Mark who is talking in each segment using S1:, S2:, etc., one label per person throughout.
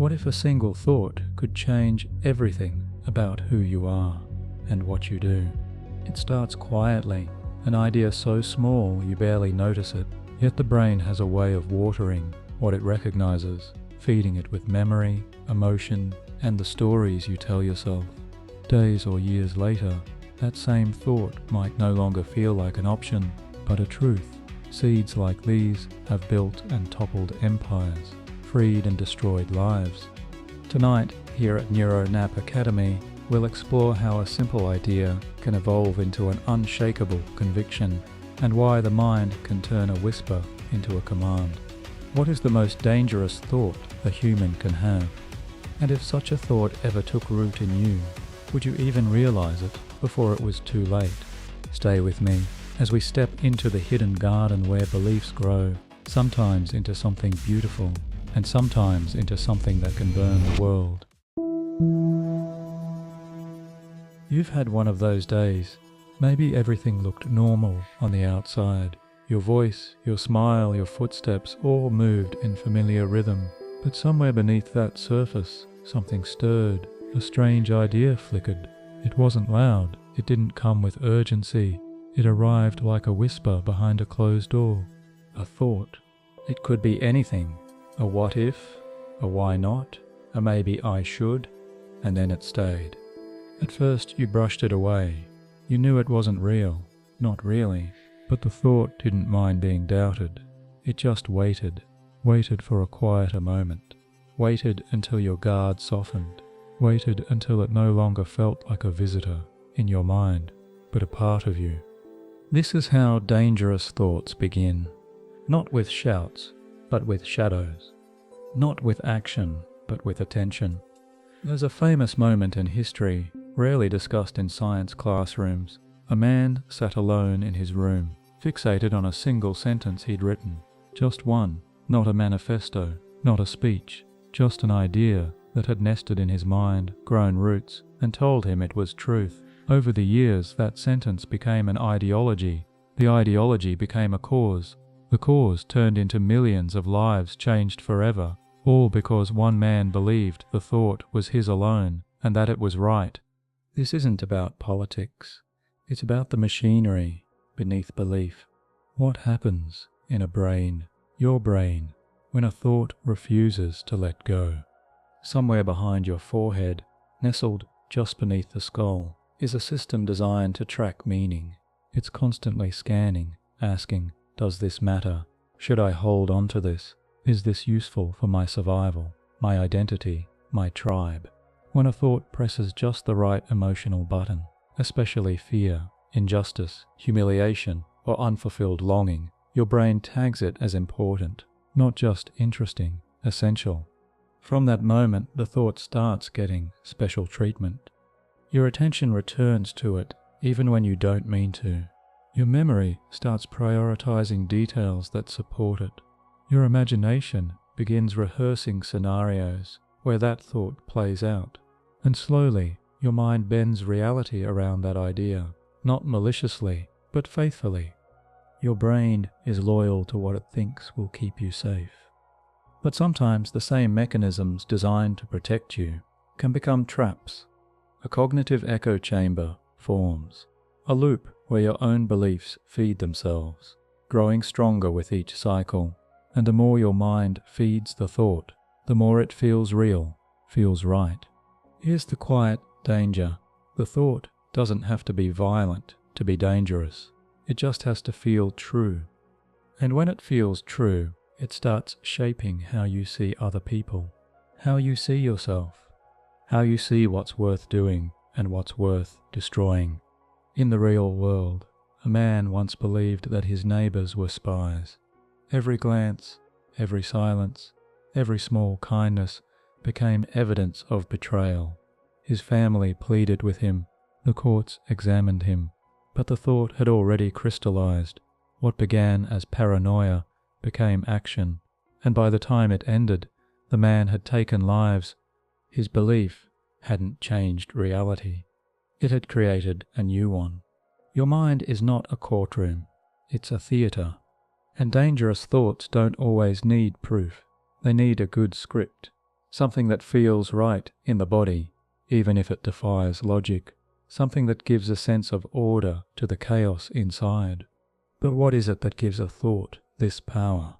S1: What if a single thought could change everything about who you are and what you do? It starts quietly, an idea so small you barely notice it, yet the brain has a way of watering what it recognizes, feeding it with memory, emotion, and the stories you tell yourself. Days or years later, that same thought might no longer feel like an option, but a truth. Seeds like these have built and toppled empires, freed and destroyed lives. Tonight, here at Neuro Nap Academy, we'll explore how a simple idea can evolve into an unshakable conviction, and why the mind can turn a whisper into a command. What is the most dangerous thought a human can have? And if such a thought ever took root in you, would you even realize it before it was too late? Stay with me as we step into the hidden garden where beliefs grow, sometimes into something beautiful, and sometimes into something that can burn the world. You've had one of those days. Maybe everything looked normal on the outside. Your voice, your smile, your footsteps all moved in familiar rhythm. But somewhere beneath that surface, something stirred. A strange idea flickered. It wasn't loud. It didn't come with urgency. It arrived like a whisper behind a closed door. A thought. It could be anything. A what if, a why not, a maybe I should, and then it stayed. At first you brushed it away. You knew it wasn't real, not really, but the thought didn't mind being doubted. It just waited for a quieter moment, waited until your guard softened, waited until it no longer felt like a visitor in your mind, but a part of you. This is how dangerous thoughts begin, not with shouts, but with shadows, not with action, but with attention. There's a famous moment in history, rarely discussed in science classrooms. A man sat alone in his room, fixated on a single sentence he'd written. Just one, not a manifesto, not a speech, just an idea that had nested in his mind, grown roots, and told him it was truth. Over the years, that sentence became an ideology. The ideology became a cause. The cause turned into millions of lives changed forever, all because one man believed the thought was his alone, and that it was right. This isn't about politics. It's about the machinery beneath belief. What happens in a brain, your brain, when a thought refuses to let go? Somewhere behind your forehead, nestled just beneath the skull, is a system designed to track meaning. It's constantly scanning, asking, does this matter? Should I hold on to this? Is this useful for my survival, my identity, my tribe? When a thought presses just the right emotional button, especially fear, injustice, humiliation, or unfulfilled longing, your brain tags it as important, not just interesting, essential. From that moment, the thought starts getting special treatment. Your attention returns to it even when you don't mean to. Your memory starts prioritizing details that support it. Your imagination begins rehearsing scenarios where that thought plays out. And slowly, your mind bends reality around that idea, not maliciously, but faithfully. Your brain is loyal to what it thinks will keep you safe. But sometimes the same mechanisms designed to protect you can become traps. A cognitive echo chamber forms, a loop where your own beliefs feed themselves, growing stronger with each cycle. And the more your mind feeds the thought, the more it feels real, feels right. Here's the quiet danger. The thought doesn't have to be violent to be dangerous. It just has to feel true. And when it feels true, it starts shaping how you see other people, how you see yourself, how you see what's worth doing and what's worth destroying. In the real world, a man once believed that his neighbors were spies. Every glance, every silence, every small kindness became evidence of betrayal. His family pleaded with him, the courts examined him, but the thought had already crystallized. What began as paranoia became action, and by the time it ended, the man had taken lives. His belief hadn't changed reality. It had created a new one. Your mind is not a courtroom, it's a theater. And dangerous thoughts don't always need proof. They need a good script. something that feels right in the body, even if it defies logic, something that gives a sense of order to the chaos inside. But what is it that gives a thought this power?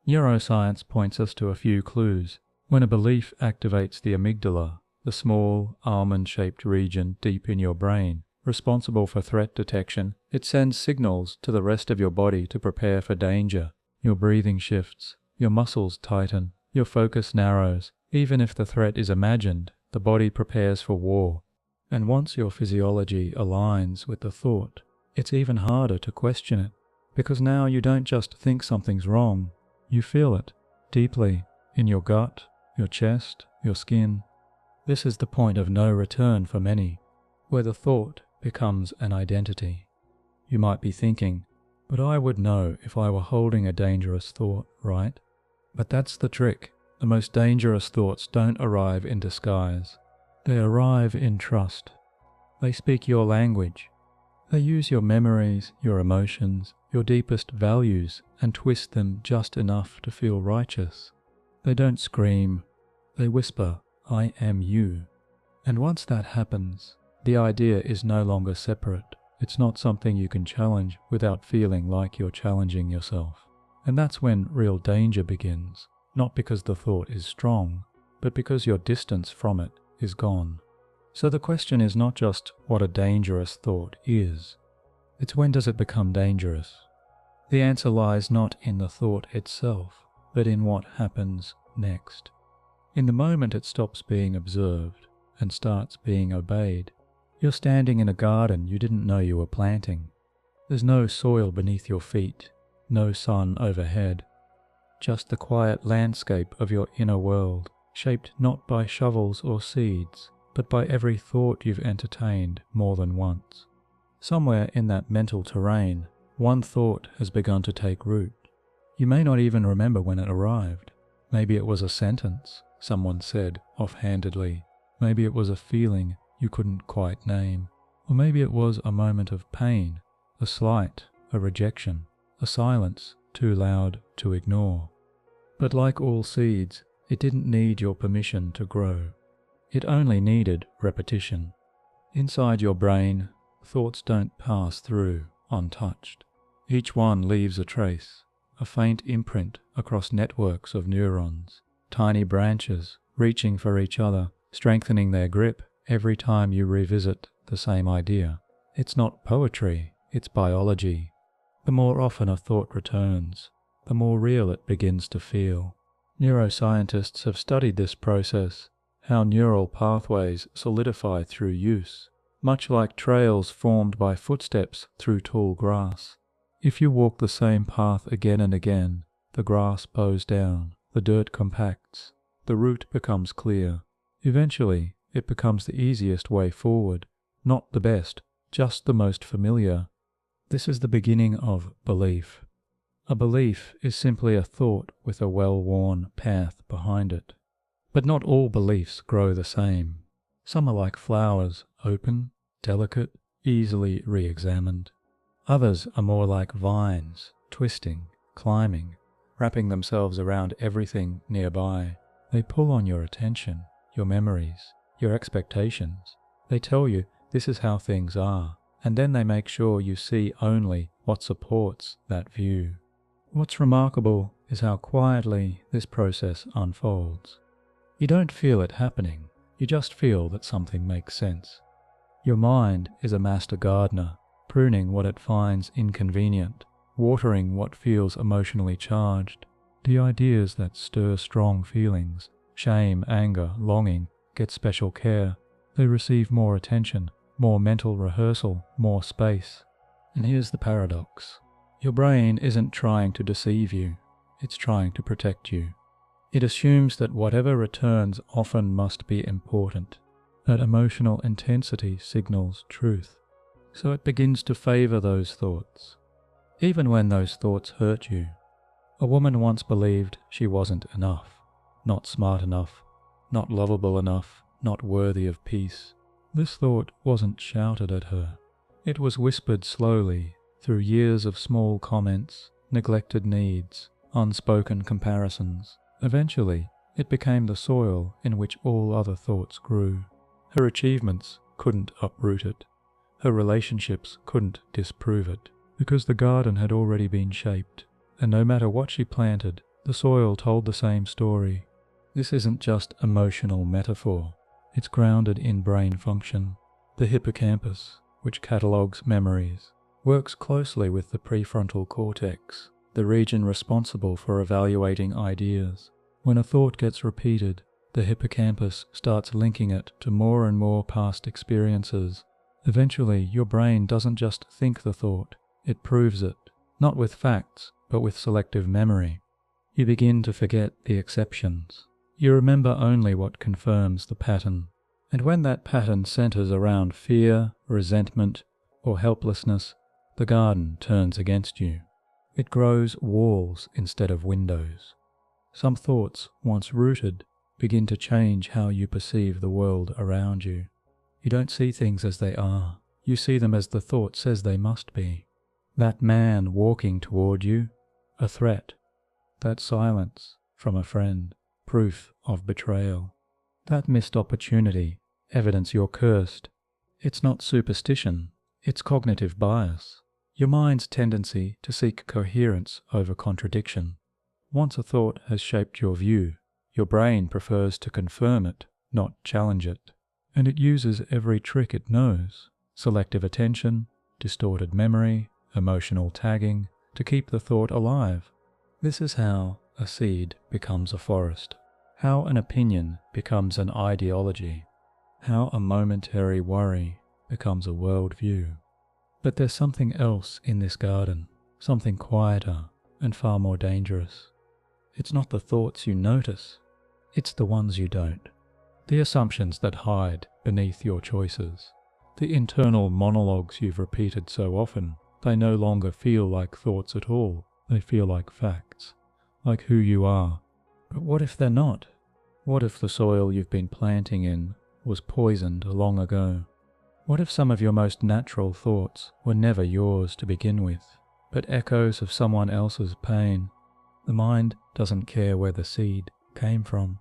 S1: Neuroscience points us to a few clues. When a belief activates the amygdala, the small, almond-shaped region deep in your brain, responsible for threat detection, it sends signals to the rest of your body to prepare for danger. Your breathing shifts, your muscles tighten, your focus narrows. Even if the threat is imagined, the body prepares for war. And once your physiology aligns with the thought, it's even harder to question it, because now you don't just think something's wrong, you feel it, deeply, in your gut, your chest, your skin. This is the point of no return for many, where the thought becomes an identity. You might be thinking, but I would know if I were holding a dangerous thought, right? But that's the trick. The most dangerous thoughts don't arrive in disguise. They arrive in trust. They speak your language. They use your memories, your emotions, your deepest values, and twist them just enough to feel righteous. They don't scream. They whisper, I am you. And once that happens, the idea is no longer separate. It's not something you can challenge without feeling like you're challenging yourself. And that's when real danger begins, not because the thought is strong, but because your distance from it is gone. So the question is not just what a dangerous thought is, it's when does it become dangerous? The answer lies not in the thought itself, but in what happens next. In the moment it stops being observed and starts being obeyed. You're standing in a garden you didn't know you were planting. There's no soil beneath your feet, no sun overhead, just the quiet landscape of your inner world, shaped not by shovels or seeds, but by every thought you've entertained more than once. Somewhere in that mental terrain, one thought has begun to take root. You may not even remember when it arrived. Maybe it was a sentence someone said offhandedly. Maybe it was a feeling you couldn't quite name. Or maybe it was a moment of pain, a slight, a rejection, a silence too loud to ignore. But like all seeds, it didn't need your permission to grow. It only needed repetition. Inside your brain, thoughts don't pass through untouched. Each one leaves a trace, a faint imprint across networks of neurons, tiny branches reaching for each other, strengthening their grip every time you revisit the same idea. It's not poetry, it's biology. The more often a thought returns, the more real it begins to feel. Neuroscientists have studied this process, how neural pathways solidify through use, much like trails formed by footsteps through tall grass. If you walk the same path again and again, the grass bows down, the dirt compacts, the route becomes clear. Eventually, it becomes the easiest way forward, not the best, just the most familiar. This is the beginning of belief. A belief is simply a thought with a well-worn path behind it. But not all beliefs grow the same. Some are like flowers, open, delicate, easily re-examined. Others are more like vines, twisting, climbing, wrapping themselves around everything nearby. They pull on your attention, your memories, your expectations. They tell you this is how things are, and then they make sure you see only what supports that view. What's remarkable is how quietly this process unfolds. You don't feel it happening, you just feel that something makes sense. Your mind is a master gardener, pruning what it finds inconvenient, watering what feels emotionally charged. The ideas that stir strong feelings, shame, anger, longing, get special care. They receive more attention, more mental rehearsal, more space. And here's the paradox. Your brain isn't trying to deceive you, it's trying to protect you. It assumes that whatever returns often must be important, that emotional intensity signals truth. So it begins to favor those thoughts, even when those thoughts hurt you. A woman once believed she wasn't enough, not smart enough, not lovable enough, not worthy of peace. This thought wasn't shouted at her. It was whispered slowly through years of small comments, neglected needs, unspoken comparisons. Eventually, It became the soil in which all other thoughts grew. Her achievements couldn't uproot it. Her relationships couldn't disprove it, because the garden had already been shaped, and no matter what she planted, the soil told the same story. This isn't just emotional metaphor. It's grounded in brain function. The hippocampus, which catalogues memories, works closely with the prefrontal cortex, the region responsible for evaluating ideas. When a thought gets repeated, the hippocampus starts linking it to more and more past experiences. Eventually, your brain doesn't just think the thought, it proves it, not with facts, but with selective memory. You begin to forget the exceptions. You remember only what confirms the pattern. And when that pattern centers around fear, resentment, or helplessness, the garden turns against you. It grows walls instead of windows. Some thoughts, once rooted, begin to change how you perceive the world around you. You don't see things as they are. You see them as the thought says they must be. That man walking toward you, a threat. That silence from a friend, proof of betrayal. That missed opportunity, evidence you're cursed. It's not superstition, it's cognitive bias. Your mind's tendency to seek coherence over contradiction. Once a thought has shaped your view, your brain prefers to confirm it, not challenge it. And it uses every trick it knows, selective attention, distorted memory, emotional tagging, to keep the thought alive. This is how a seed becomes a forest, how an opinion becomes an ideology, how a momentary worry becomes a worldview. But there's something else in this garden, something quieter and far more dangerous. It's not the thoughts you notice, it's the ones you don't. The assumptions that hide beneath your choices. The internal monologues you've repeated so often, they no longer feel like thoughts at all. They feel like facts, like who you are. But what if they're not? What if the soil you've been planting in was poisoned long ago? What if some of your most natural thoughts were never yours to begin with, but echoes of someone else's pain? The mind doesn't care where the seed came from.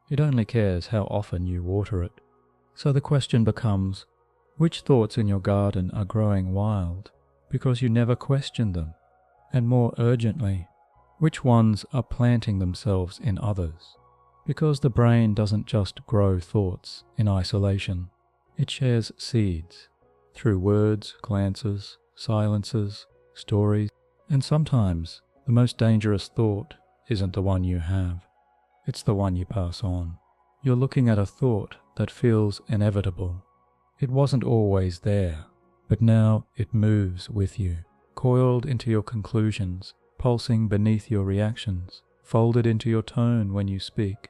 S1: It only cares how often you water it. So the question becomes, which thoughts in your garden are growing wild because you never questioned them? And more urgently, which ones are planting themselves in others? Because the brain doesn't just grow thoughts in isolation. It shares seeds through words, glances, silences, stories, and sometimes the most dangerous thought isn't the one you have. It's the one you pass on. You're looking at a thought that feels inevitable. It wasn't always there, but now it moves with you, coiled into your conclusions, pulsing beneath your reactions, folded into your tone when you speak.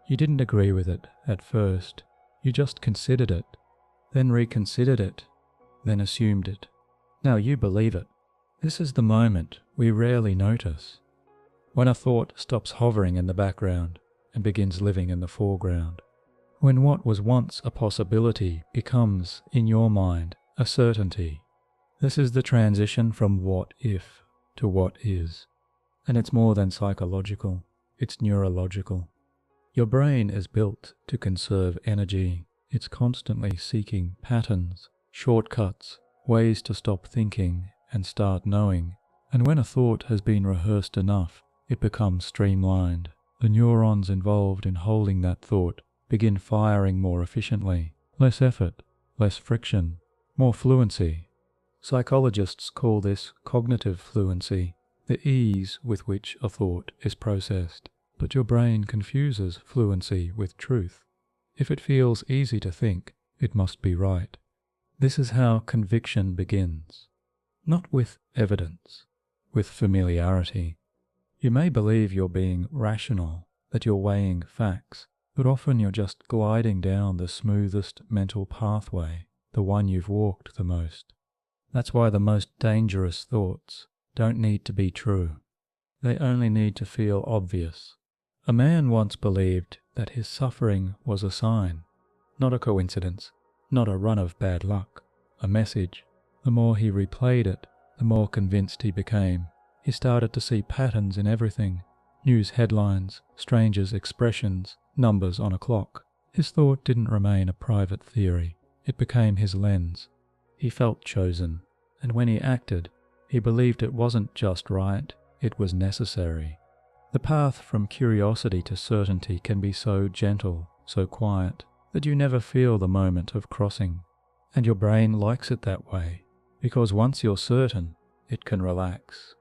S1: You didn't agree with it at first. You just considered it, then reconsidered it, then assumed it. Now you believe it. This is the moment we rarely notice. When a thought stops hovering in the background and begins living in the foreground. When what was once a possibility becomes, in your mind, a certainty. This is the transition from what if to what is. And it's more than psychological, it's neurological. Your brain is built to conserve energy. It's constantly seeking patterns, shortcuts, ways to stop thinking and start knowing. And when a thought has been rehearsed enough, it becomes streamlined. The neurons involved in holding that thought begin firing more efficiently. Less effort, less friction, more fluency. Psychologists call this cognitive fluency, the ease with which a thought is processed. But your brain confuses fluency with truth. If it feels easy to think, it must be right. This is how conviction begins. Not with evidence, with familiarity. You may believe you're being rational, that you're weighing facts, but often you're just gliding down the smoothest mental pathway, the one you've walked the most. That's why the most dangerous thoughts don't need to be true. They only need to feel obvious. A man once believed that his suffering was a sign, not a coincidence, not a run of bad luck, a message. The more he replayed it, the more convinced he became. He started to see patterns in everything, News headlines, strangers' expressions, numbers on a clock. His thought didn't remain a private theory. It became his lens. He felt chosen, and when he acted, he believed it wasn't just right, it was necessary. The path from curiosity to certainty can be so gentle, so quiet, that you never feel the moment of crossing. And your brain likes it that way, because once you're certain, it can relax.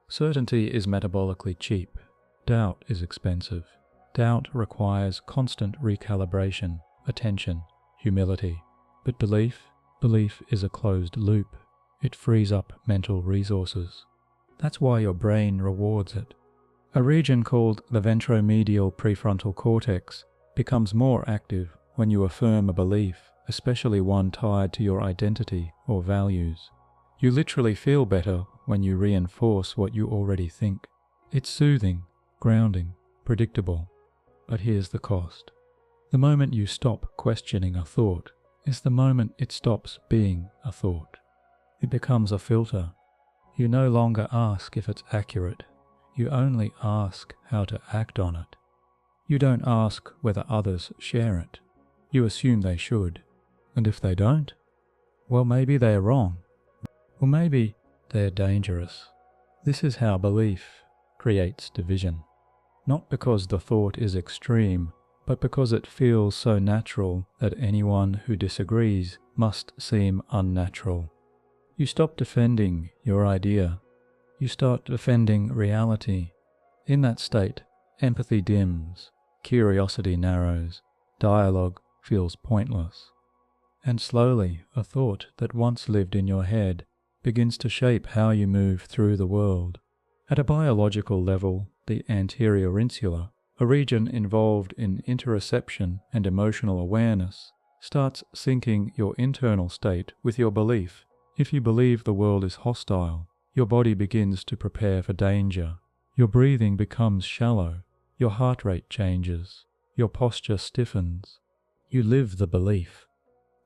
S1: Certainty is metabolically cheap. Doubt is expensive. Doubt requires constant recalibration, attention, humility. But belief is a closed loop. It frees up mental resources. That's why your brain rewards it. A region called the ventromedial prefrontal cortex becomes more active when you affirm a belief, especially one tied to your identity or values. You literally feel better when you reinforce what you already think. It's soothing, grounding, predictable. But here's the cost. The moment you stop questioning a thought is the moment it stops being a thought. It becomes a filter. You no longer ask if it's accurate. You only ask how to act on it. You don't ask whether others share it. You assume they should. And if they don't, well, maybe they're wrong. Or maybe they're dangerous. This is how belief creates division. Not because the thought is extreme, but because it feels so natural that anyone who disagrees must seem unnatural. You stop defending your idea. You start defending reality. In that state, empathy dims, curiosity narrows, dialogue feels pointless. And slowly, a thought that once lived in your head begins to shape how you move through the world. At a biological level, the anterior insula, a region involved in interoception and emotional awareness, starts syncing your internal state with your belief. If you believe the world is hostile, your body begins to prepare for danger. Your breathing becomes shallow. Your heart rate changes. Your posture stiffens. You live the belief.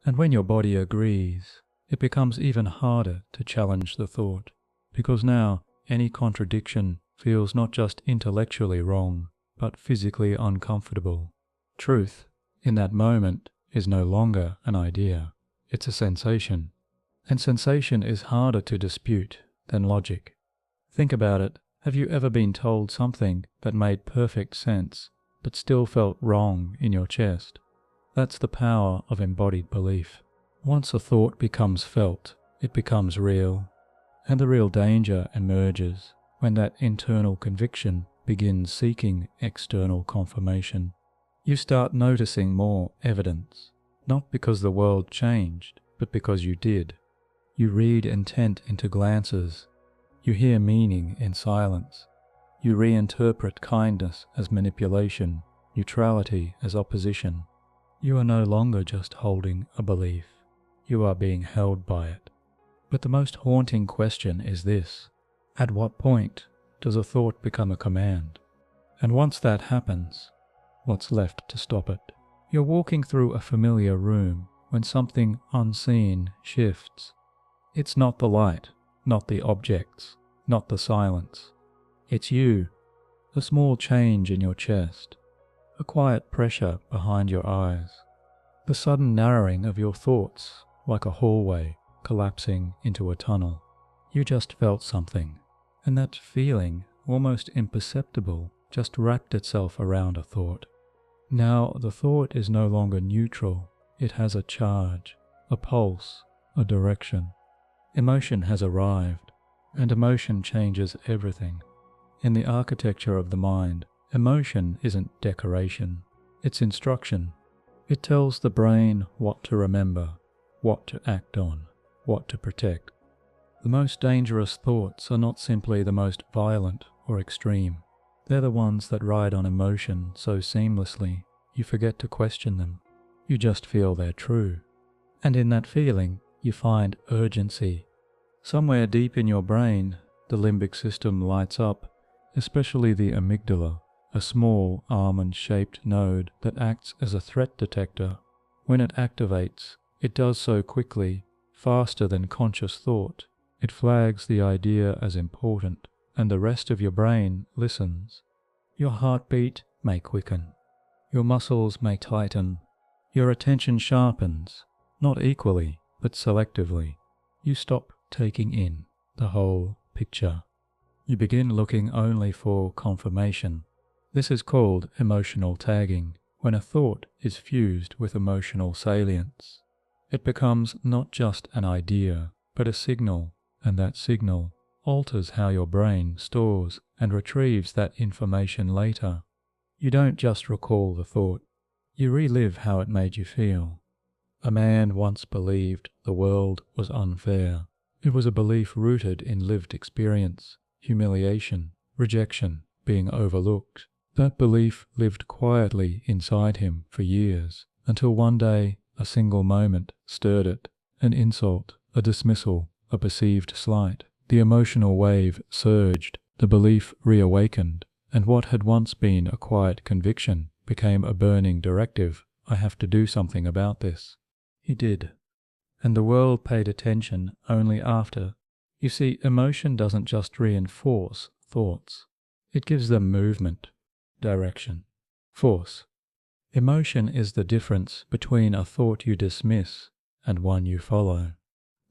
S1: And when your body agrees, it becomes even harder to challenge the thought, because now any contradiction feels not just intellectually wrong, but physically uncomfortable. Truth, in that moment, is no longer an idea. It's a sensation. And sensation is harder to dispute than logic. Think about it. Have you ever been told something that made perfect sense, but still felt wrong in your chest? That's the power of embodied belief. Once a thought becomes felt, it becomes real. And the real danger emerges when that internal conviction begins seeking external confirmation. You start noticing more evidence, not because the world changed, but because you did. You read intent into glances. You hear meaning in silence. You reinterpret kindness as manipulation, neutrality as opposition. You are no longer just holding a belief. You are being held by it. But the most haunting question is this: at what point does a thought become a command? And once that happens, what's left to stop it? You're walking through a familiar room when something unseen shifts. It's not the light, not the objects, not the silence. It's you, a small change in your chest, a quiet pressure behind your eyes, the sudden narrowing of your thoughts like a hallway collapsing into a tunnel. You just felt something, and that feeling, almost imperceptible, just wrapped itself around a thought. Now the thought is no longer neutral. It has a charge, a pulse, a direction. Emotion has arrived, and emotion changes everything. In the architecture of the mind, emotion isn't decoration, it's instruction. It tells the brain what to remember, what to act on, what to protect. The most dangerous thoughts are not simply the most violent or extreme. They're the ones that ride on emotion so seamlessly, you forget to question them. You just feel they're true. And in that feeling, you find urgency. Somewhere deep in your brain, the limbic system lights up, especially the amygdala, a small almond-shaped node that acts as a threat detector. When it activates, it does so quickly, faster than conscious thought. It flags the idea as important, and the rest of your brain listens. Your heartbeat may quicken. Your muscles may tighten. Your attention sharpens, not equally, but selectively. You stop taking in the whole picture. You begin looking only for confirmation. This is called emotional tagging, when a thought is fused with emotional salience. It becomes not just an idea, but a signal, and that signal alters how your brain stores and retrieves that information later. You don't just recall the thought, you relive how it made you feel. A man once believed the world was unfair. It was a belief rooted in lived experience, humiliation, rejection, being overlooked. That belief lived quietly inside him for years, until one day a single moment stirred it. An insult, a dismissal, a perceived slight. The emotional wave surged, the belief reawakened, and what had once been a quiet conviction became a burning directive. I have to do something about this. He did. And the world paid attention only after. You see, emotion doesn't just reinforce thoughts. It gives them movement, direction, force. Emotion is the difference between a thought you dismiss and one you follow.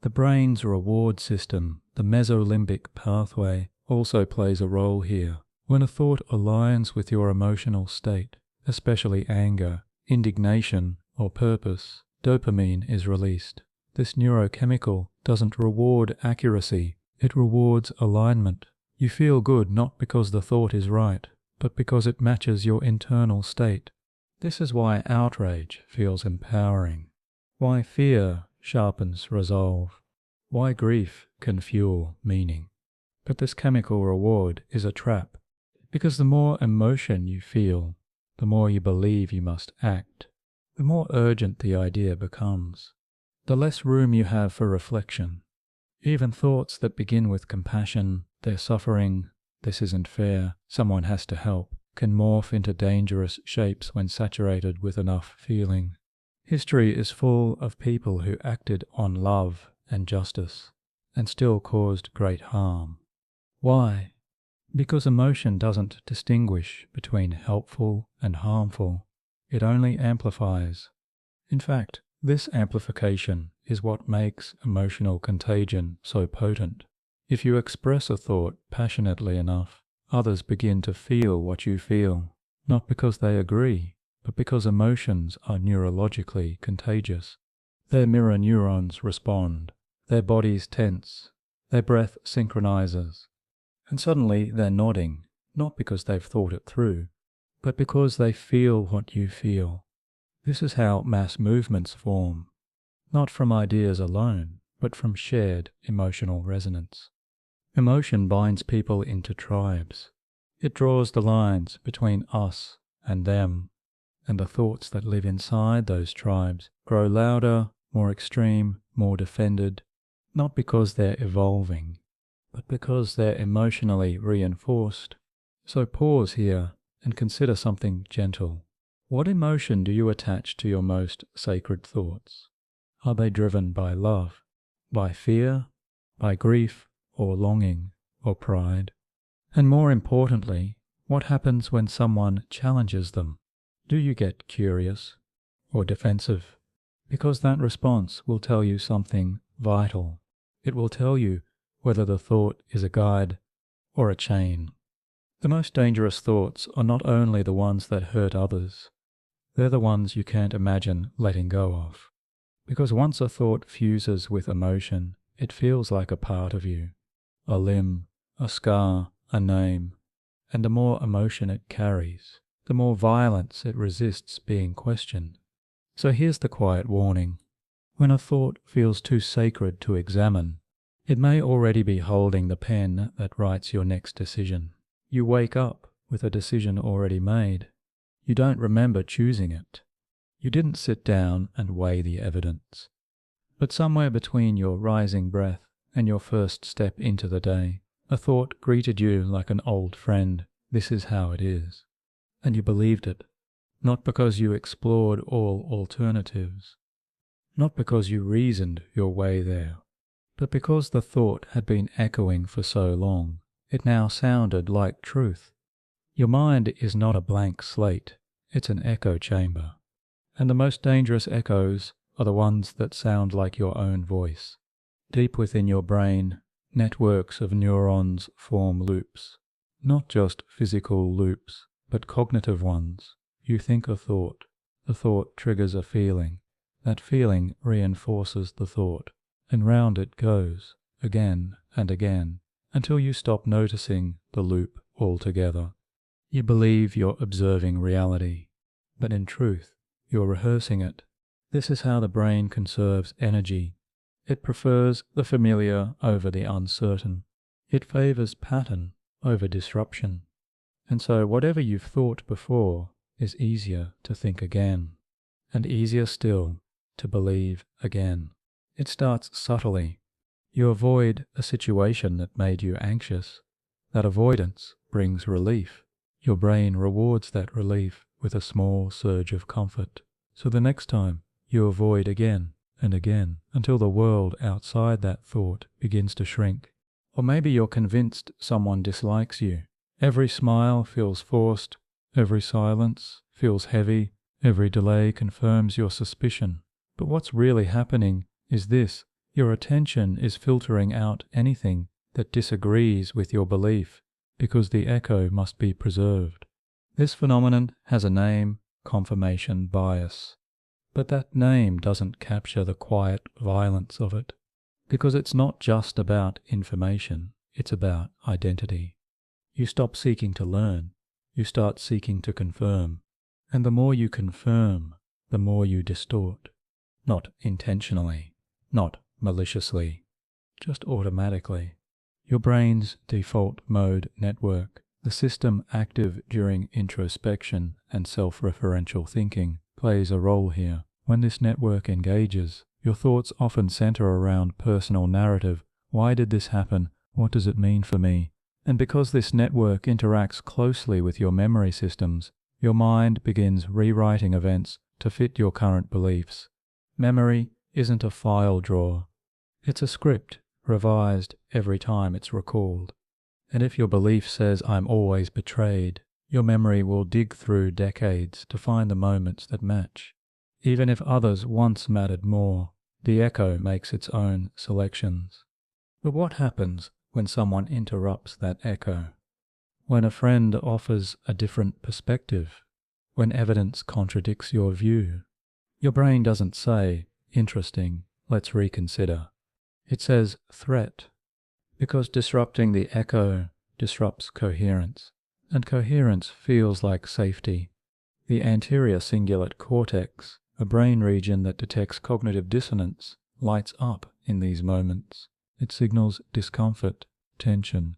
S1: The brain's reward system, the mesolimbic pathway, also plays a role here. When a thought aligns with your emotional state, especially anger, indignation, or purpose, dopamine is released. This neurochemical doesn't reward accuracy, it rewards alignment. You feel good not because the thought is right, but because it matches your internal state. This is why outrage feels empowering, why fear sharpens resolve, why grief can fuel meaning. But this chemical reward is a trap, because the more emotion you feel, the more you believe you must act, the more urgent the idea becomes, the less room you have for reflection. Even thoughts that begin with compassion, they're suffering, this isn't fair, someone has to help, can morph into dangerous shapes when saturated with enough feeling. History is full of people who acted on love and justice, and still caused great harm. Why? Because emotion doesn't distinguish between helpful and harmful. It only amplifies. In fact, this amplification is what makes emotional contagion so potent. If you express a thought passionately enough, others begin to feel what you feel, not because they agree, but because emotions are neurologically contagious. Their mirror neurons respond, their bodies tense, their breath synchronizes, and suddenly they're nodding, not because they've thought it through, but because they feel what you feel. This is how mass movements form, not from ideas alone, but from shared emotional resonance. Emotion binds people into tribes. It draws the lines between us and them, and the thoughts that live inside those tribes grow louder, more extreme, more defended, not because they're evolving, but because they're emotionally reinforced. So pause here and consider something gentle. What emotion do you attach to your most sacred thoughts? Are they driven by love, by fear, by grief, or longing, or pride? And more importantly, what happens when someone challenges them? Do you get curious or defensive? Because that response will tell you something vital. It will tell you whether the thought is a guide or a chain. The most dangerous thoughts are not only the ones that hurt others, they're the ones you can't imagine letting go of. Because once a thought fuses with emotion, it feels like a part of you, a limb, a scar, a name, and the more emotion it carries, the more violence it resists being questioned. So here's the quiet warning. When a thought feels too sacred to examine, it may already be holding the pen that writes your next decision. You wake up with a decision already made. You don't remember choosing it. You didn't sit down and weigh the evidence. But somewhere between your rising breath and your first step into the day, a thought greeted you like an old friend. This is how it is. And you believed it, not because you explored all alternatives, not because you reasoned your way there, but because the thought had been echoing for so long, it now sounded like truth. Your mind is not a blank slate, it's an echo chamber. And the most dangerous echoes are the ones that sound like your own voice. Deep within your brain, networks of neurons form loops. Not just physical loops, but cognitive ones. You think a thought. The thought triggers a feeling. That feeling reinforces the thought. And round it goes, again and again, until you stop noticing the loop altogether. You believe you're observing reality, but in truth, you're rehearsing it. This is how the brain conserves energy. It prefers the familiar over the uncertain. It favors pattern over disruption. And so whatever you've thought before is easier to think again, and easier still to believe again. It starts subtly. You avoid a situation that made you anxious. That avoidance brings relief. Your brain rewards that relief with a small surge of comfort. So the next time, you avoid again and again until the world outside that thought begins to shrink. Or maybe you're convinced someone dislikes you. Every smile feels forced, every silence feels heavy, every delay confirms your suspicion. But what's really happening is this: your attention is filtering out anything that disagrees with your belief, because the echo must be preserved. This phenomenon has a name: confirmation bias. But that name doesn't capture the quiet violence of it, because it's not just about information, it's about identity. You stop seeking to learn, you start seeking to confirm. And the more you confirm, the more you distort. Not intentionally, not maliciously, just automatically. Your brain's default mode network, the system active during introspection and self-referential thinking, plays a role here. When this network engages, your thoughts often center around personal narrative. Why did this happen? What does it mean for me? And because this network interacts closely with your memory systems, your mind begins rewriting events to fit your current beliefs. Memory isn't a file drawer. It's a script, revised every time it's recalled. And if your belief says, "I'm always betrayed," your memory will dig through decades to find the moments that match. Even if others once mattered more, the echo makes its own selections. But what happens when someone interrupts that echo? When a friend offers a different perspective? When evidence contradicts your view? Your brain doesn't say, "Interesting, let's reconsider." It says, "Threat," because disrupting the echo disrupts coherence, and coherence feels like safety. The anterior cingulate cortex, a brain region that detects cognitive dissonance, lights up in these moments. It signals discomfort, tension.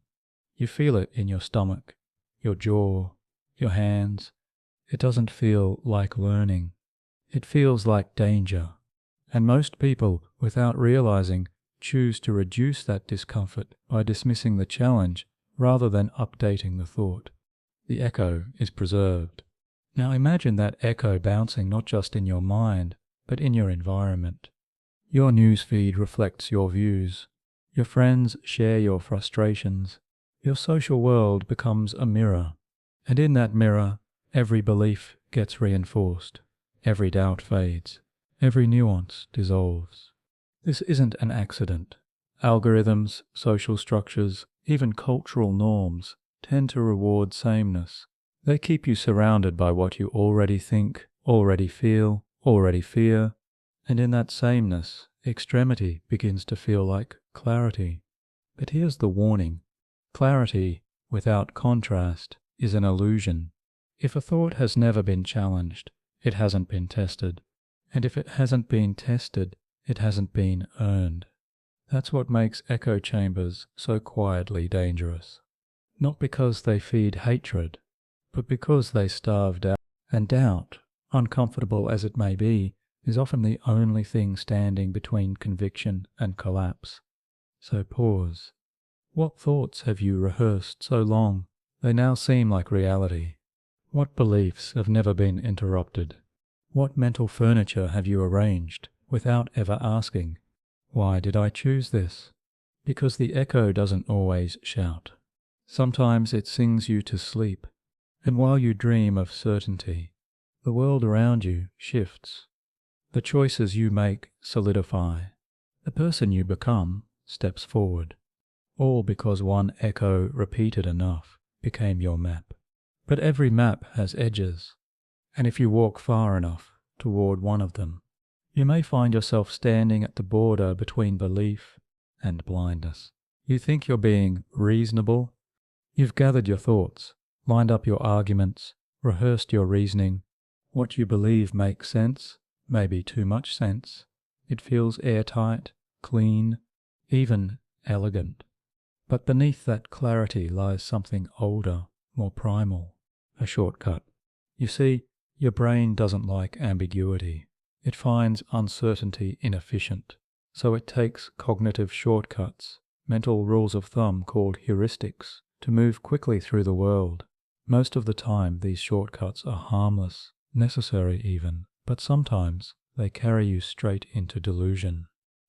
S1: You feel it in your stomach, your jaw, your hands. It doesn't feel like learning. It feels like danger. And most people, without realizing, choose to reduce that discomfort by dismissing the challenge rather than updating the thought. The echo is preserved. Now imagine that echo bouncing not just in your mind, but in your environment. Your newsfeed reflects your views. Your friends share your frustrations. Your social world becomes a mirror. And in that mirror, every belief gets reinforced. Every doubt fades. Every nuance dissolves. This isn't an accident. Algorithms, social structures, even cultural norms tend to reward sameness. They keep you surrounded by what you already think, already feel, already fear, and in that sameness, extremity begins to feel like clarity. But here's the warning. Clarity without contrast is an illusion. If a thought has never been challenged, it hasn't been tested. And if it hasn't been tested, it hasn't been earned. That's what makes echo chambers so quietly dangerous. Not because they feed hatred, but because they starve doubt. And doubt, uncomfortable as it may be, is often the only thing standing between conviction and collapse. So pause. What thoughts have you rehearsed so long they now seem like reality? What beliefs have never been interrupted? What mental furniture have you arranged without ever asking, "Why did I choose this?" Because the echo doesn't always shout. Sometimes it sings you to sleep, And while you dream of certainty, the world around you shifts. The choices you make solidify. The person you become steps forward. All because one echo repeated enough became your map. But every map has edges, and if you walk far enough toward one of them, you may find yourself standing at the border between belief and blindness. You think you're being reasonable. You've gathered your thoughts, lined up your arguments, rehearsed your reasoning. What you believe makes sense, maybe too much sense. It feels airtight, clean, even elegant. But beneath that clarity lies something older, more primal, a shortcut. You see, your brain doesn't like ambiguity. It finds uncertainty inefficient, so it takes cognitive shortcuts, mental rules of thumb called heuristics, to move quickly through the world. Most of the time these shortcuts are harmless, necessary even, but sometimes they carry you straight into delusion.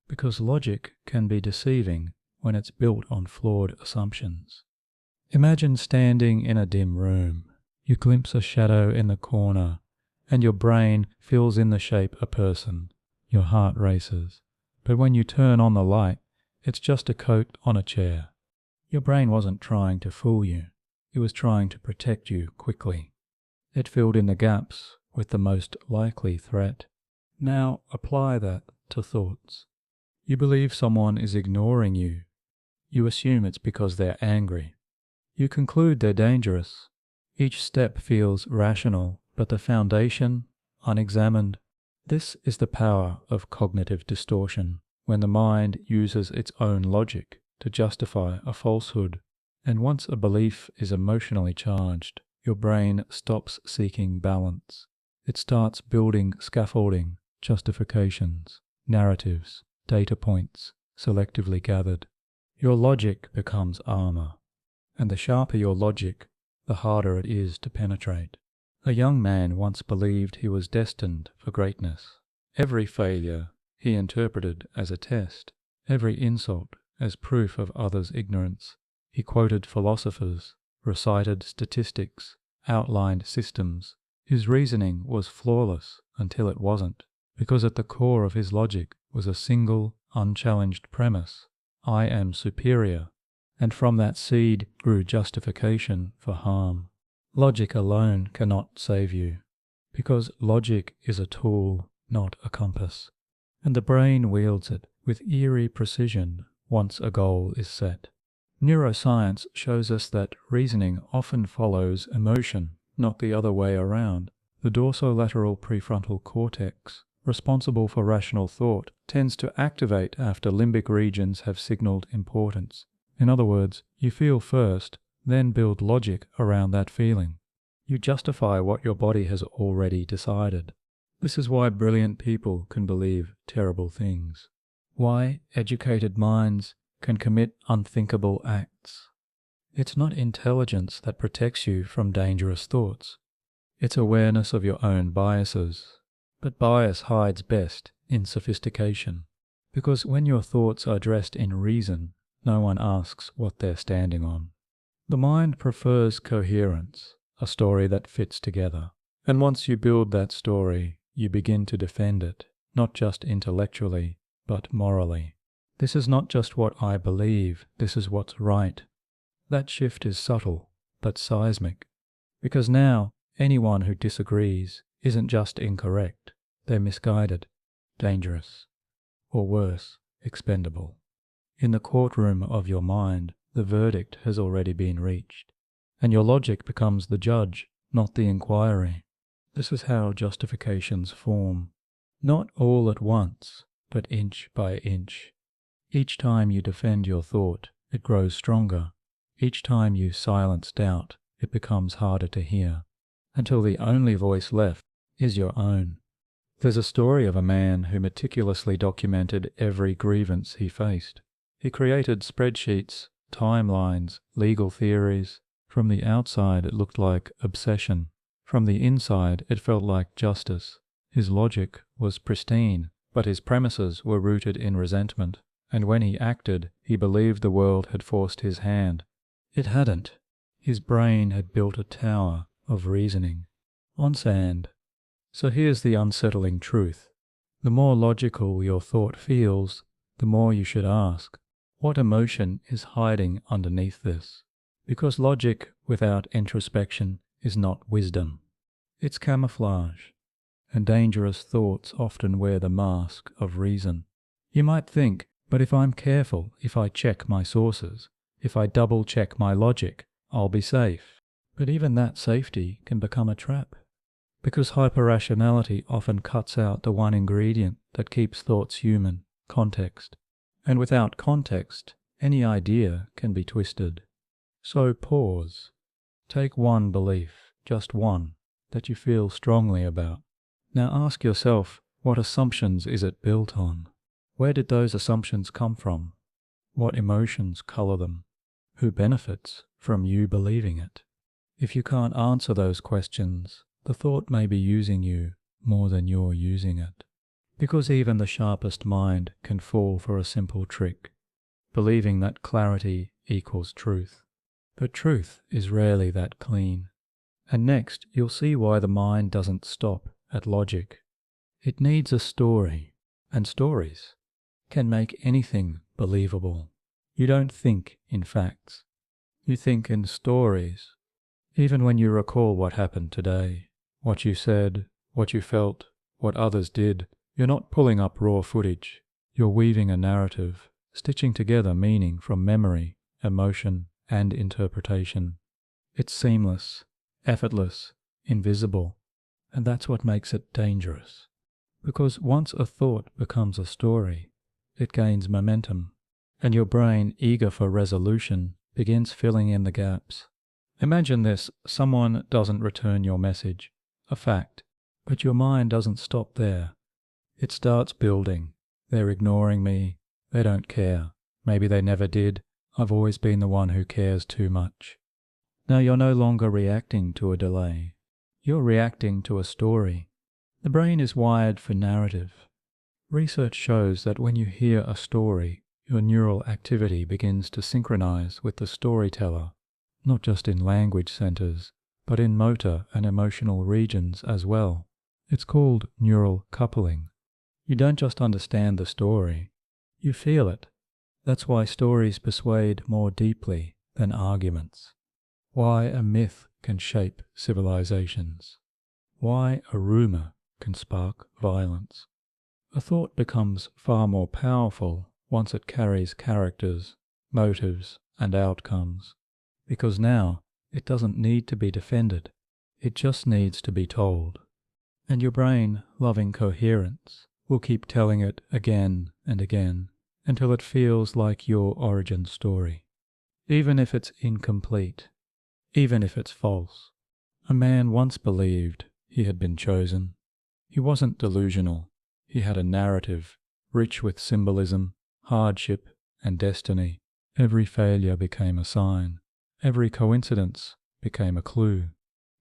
S1: Because logic can be deceiving when it's built on flawed assumptions. Imagine standing in a dim room. You glimpse a shadow in the corner, and your brain fills in the shape a person. Your heart races. But when you turn on the light, it's just a coat on a chair. Your brain wasn't trying to fool you. It was trying to protect you quickly. It filled in the gaps with the most likely threat. Now apply that to thoughts. You believe someone is ignoring you. You assume it's because they're angry. You conclude they're dangerous. Each step feels rational, but the foundation, unexamined. This is the power of cognitive distortion, when the mind uses its own logic to justify a falsehood. And once a belief is emotionally charged, your brain stops seeking balance. It starts building scaffolding, justifications, narratives, data points, selectively gathered. Your logic becomes armor, and the sharper your logic, the harder it is to penetrate. A young man once believed he was destined for greatness. Every failure he interpreted as a test, every insult as proof of others' ignorance. He quoted philosophers, recited statistics, outlined systems. His reasoning was flawless until it wasn't, because at the core of his logic was a single, unchallenged premise: I am superior. And from that seed grew justification for harm. Logic alone cannot save you, because logic is a tool, not a compass. And the brain wields it with eerie precision once a goal is set. Neuroscience shows us that reasoning often follows emotion, not the other way around. The dorsolateral prefrontal cortex, responsible for rational thought, tends to activate after limbic regions have signaled importance. In other words, you feel first, then build logic around that feeling. You justify what your body has already decided. This is why brilliant people can believe terrible things. Why educated minds can commit unthinkable acts. It's not intelligence that protects you from dangerous thoughts. It's awareness of your own biases. But bias hides best in sophistication, because when your thoughts are dressed in reason, no one asks what they're standing on. The mind prefers coherence, a story that fits together. And once you build that story, you begin to defend it, not just intellectually, but morally. This is not just what I believe, this is what's right. That shift is subtle, but seismic, because now anyone who disagrees isn't just incorrect, they're misguided, dangerous, or worse, expendable. In the courtroom of your mind, the verdict has already been reached, and your logic becomes the judge, not the inquiry. This is how justifications form, not all at once, but inch by inch. Each time you defend your thought, it grows stronger. Each time you silence doubt, it becomes harder to hear, until the only voice left is your own. There's a story of a man who meticulously documented every grievance he faced. He created spreadsheets, timelines, legal theories. From the outside it looked like obsession. From the inside it felt like justice. His logic was pristine, but his premises were rooted in resentment. And when he acted, he believed the world had forced his hand. It hadn't. His brain had built a tower, of reasoning, on sand. So here's the unsettling truth. The more logical your thought feels, the more you should ask, what emotion is hiding underneath this? Because logic without introspection is not wisdom. It's camouflage, and dangerous thoughts often wear the mask of reason. You might think, but if I'm careful, if I check my sources, if I double-check my logic, I'll be safe. But even that safety can become a trap, because hyperrationality often cuts out the one ingredient that keeps thoughts human, context. And without context, any idea can be twisted. So pause. Take one belief, just one, that you feel strongly about. Now ask yourself, what assumptions is it built on? Where did those assumptions come from? What emotions color them? Who benefits from you believing it? If you can't answer those questions, the thought may be using you more than you're using it. Because even the sharpest mind can fall for a simple trick, believing that clarity equals truth. But truth is rarely that clean. And next, you'll see why the mind doesn't stop at logic. It needs a story, and stories can make anything believable. You don't think in facts. You think in stories. Even when you recall what happened today, what you said, what you felt, what others did, you're not pulling up raw footage. You're weaving a narrative, stitching together meaning from memory, emotion, and interpretation. It's seamless, effortless, invisible, and that's what makes it dangerous. Because once a thought becomes a story, it gains momentum, and your brain, eager for resolution, begins filling in the gaps. Imagine this: someone doesn't return your message, a fact, but your mind doesn't stop there. It starts building. They're ignoring me. They don't care. Maybe they never did. I've always been the one who cares too much. Now you're no longer reacting to a delay. You're reacting to a story. The brain is wired for narrative. Research shows that when you hear a story, your neural activity begins to synchronize with the storyteller, not just in language centers, but in motor and emotional regions as well. It's called neural coupling. You don't just understand the story, you feel it. That's why stories persuade more deeply than arguments. Why a myth can shape civilizations. Why a rumor can spark violence. A thought becomes far more powerful once it carries characters, motives, and outcomes, because now it doesn't need to be defended, it just needs to be told. And your brain, loving coherence, will keep telling it again and again until it feels like your origin story, even if it's incomplete, even if it's false. A man once believed he had been chosen. He wasn't delusional. He had a narrative, rich with symbolism, hardship, and destiny. Every failure became a sign. Every coincidence became a clue.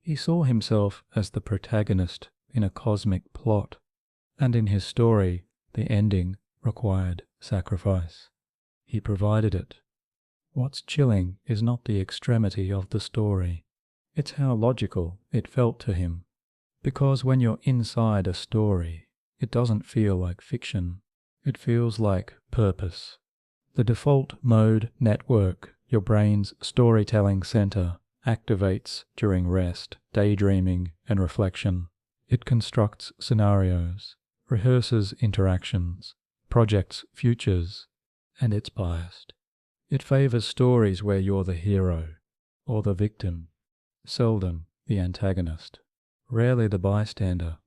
S1: He saw himself as the protagonist in a cosmic plot, and in his story, the ending required sacrifice. He provided it. What's chilling is not the extremity of the story. It's how logical it felt to him. Because when you're inside a story, it doesn't feel like fiction. It feels like purpose. The default mode network, your brain's storytelling center, activates during rest, daydreaming, and reflection. It constructs scenarios, rehearses interactions, projects futures, and it's biased. It favors stories where you're the hero or the victim, seldom the antagonist, rarely the bystander,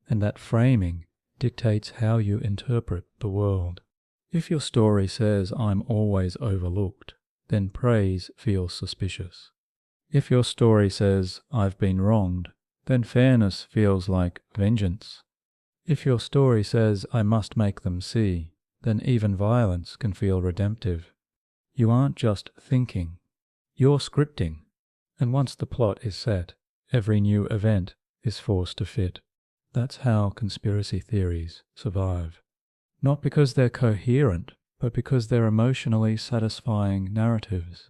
S1: and that framing dictates how you interpret the world. If your story says I'm always overlooked, then praise feels suspicious. If your story says I've been wronged, then fairness feels like vengeance. If your story says I must make them see, then even violence can feel redemptive. You aren't just thinking, you're scripting, and once the plot is set, every new event is forced to fit. That's how conspiracy theories survive. Not because they're coherent, but because they're emotionally satisfying narratives.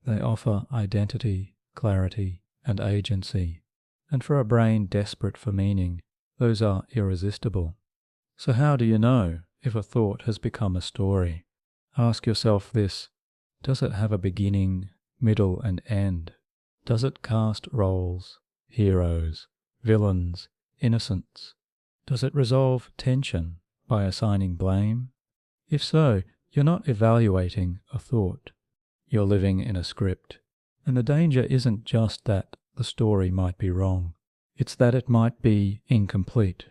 S1: They offer identity, clarity, and agency. And for a brain desperate for meaning, those are irresistible. So how do you know if a thought has become a story? Ask yourself this: does it have a beginning, middle, and end? Does it cast roles, heroes, villains, innocents? Does it resolve tension by assigning blame? If so, you're not evaluating a thought. You're living in a script. And the danger isn't just that the story might be wrong. It's that it might be incomplete,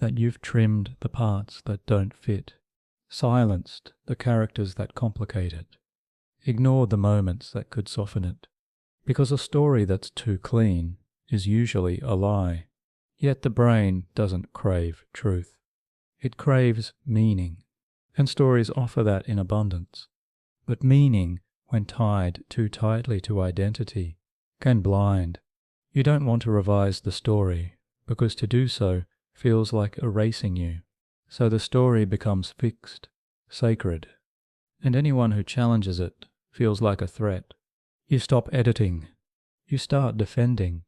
S1: that you've trimmed the parts that don't fit, silenced the characters that complicate it, ignored the moments that could soften it. Because a story that's too clean is usually a lie. Yet the brain doesn't crave truth. It craves meaning, and stories offer that in abundance. But meaning, when tied too tightly to identity, can blind. You don't want to revise the story, because to do so feels like erasing you. So the story becomes fixed, sacred, and anyone who challenges it feels like a threat. You stop editing, you start defending,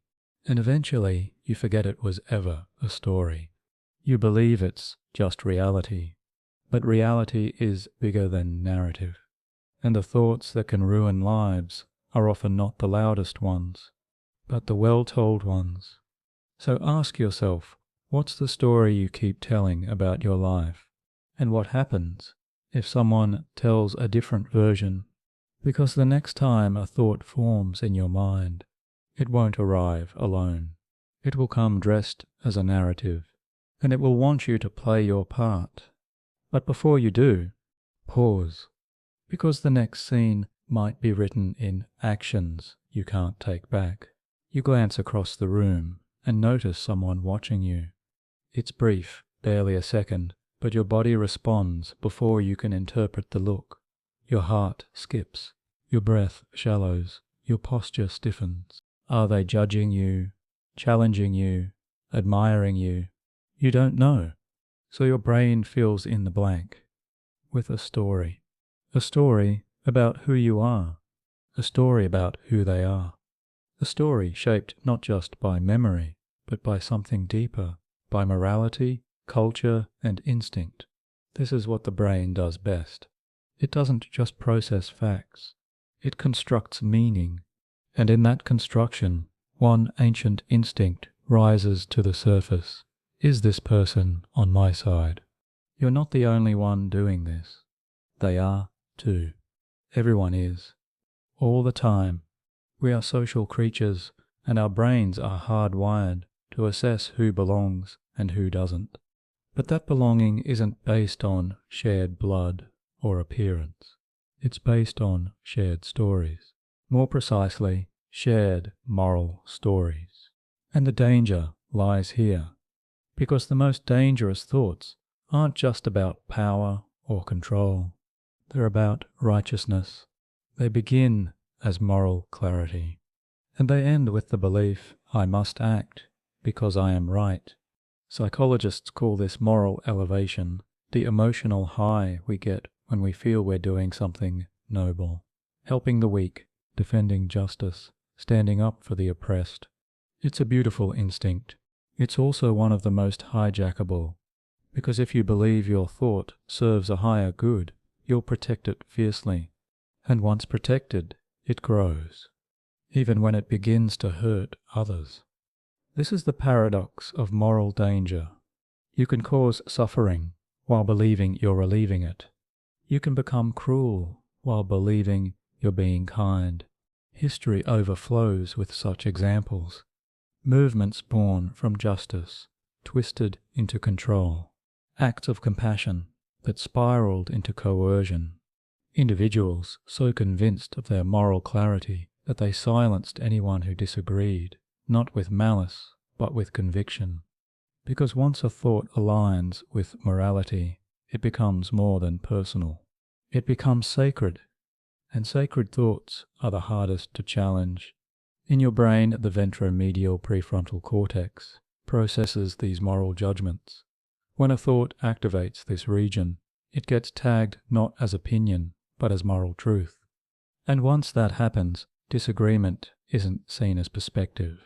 S1: and eventually you forget it was ever a story. You believe it's just reality, but reality is bigger than narrative, and the thoughts that can ruin lives are often not the loudest ones, but the well-told ones. So ask yourself, what's the story you keep telling about your life? And what happens if someone tells a different version? Because the next time a thought forms in your mind, it won't arrive alone. It will come dressed as a narrative, and it will want you to play your part. But before you do, pause, because the next scene might be written in actions you can't take back. You glance across the room and notice someone watching you. It's brief, barely a second, but your body responds before you can interpret the look. Your heart skips, your breath shallows, your posture stiffens. Are they judging you, challenging you, admiring you? You don't know. So your brain fills in the blank with a story. A story about who you are. A story about who they are. A story shaped not just by memory, but by something deeper, by morality, culture, and instinct. This is what the brain does best. It doesn't just process facts. It constructs meaning. And in that construction, one ancient instinct rises to the surface. Is this person on my side? You're not the only one doing this. They are too. Everyone is. All the time. We are social creatures, and our brains are hardwired to assess who belongs and who doesn't. But that belonging isn't based on shared blood or appearance. It's based on shared stories. More precisely, shared moral stories. And the danger lies here, because the most dangerous thoughts aren't just about power or control. They're about righteousness. They begin as moral clarity, and they end with the belief, I must act because I am right. Psychologists call this moral elevation, the emotional high we get when we feel we're doing something noble, helping the weak, defending justice, standing up for the oppressed. It's a beautiful instinct. It's also one of the most hijackable, because if you believe your thought serves a higher good, you'll protect it fiercely. And once protected, it grows, even when it begins to hurt others. This is the paradox of moral danger. You can cause suffering while believing you're relieving it. You can become cruel while believing you're being kind. History overflows with such examples. Movements born from justice, twisted into control. Acts of compassion that spiraled into coercion. Individuals so convinced of their moral clarity that they silenced anyone who disagreed, not with malice, but with conviction. Because once a thought aligns with morality, it becomes more than personal. It becomes sacred, and sacred thoughts are the hardest to challenge. In your brain, the ventromedial prefrontal cortex processes these moral judgments. When a thought activates this region, it gets tagged not as opinion, but as moral truth. And once that happens, disagreement isn't seen as perspective.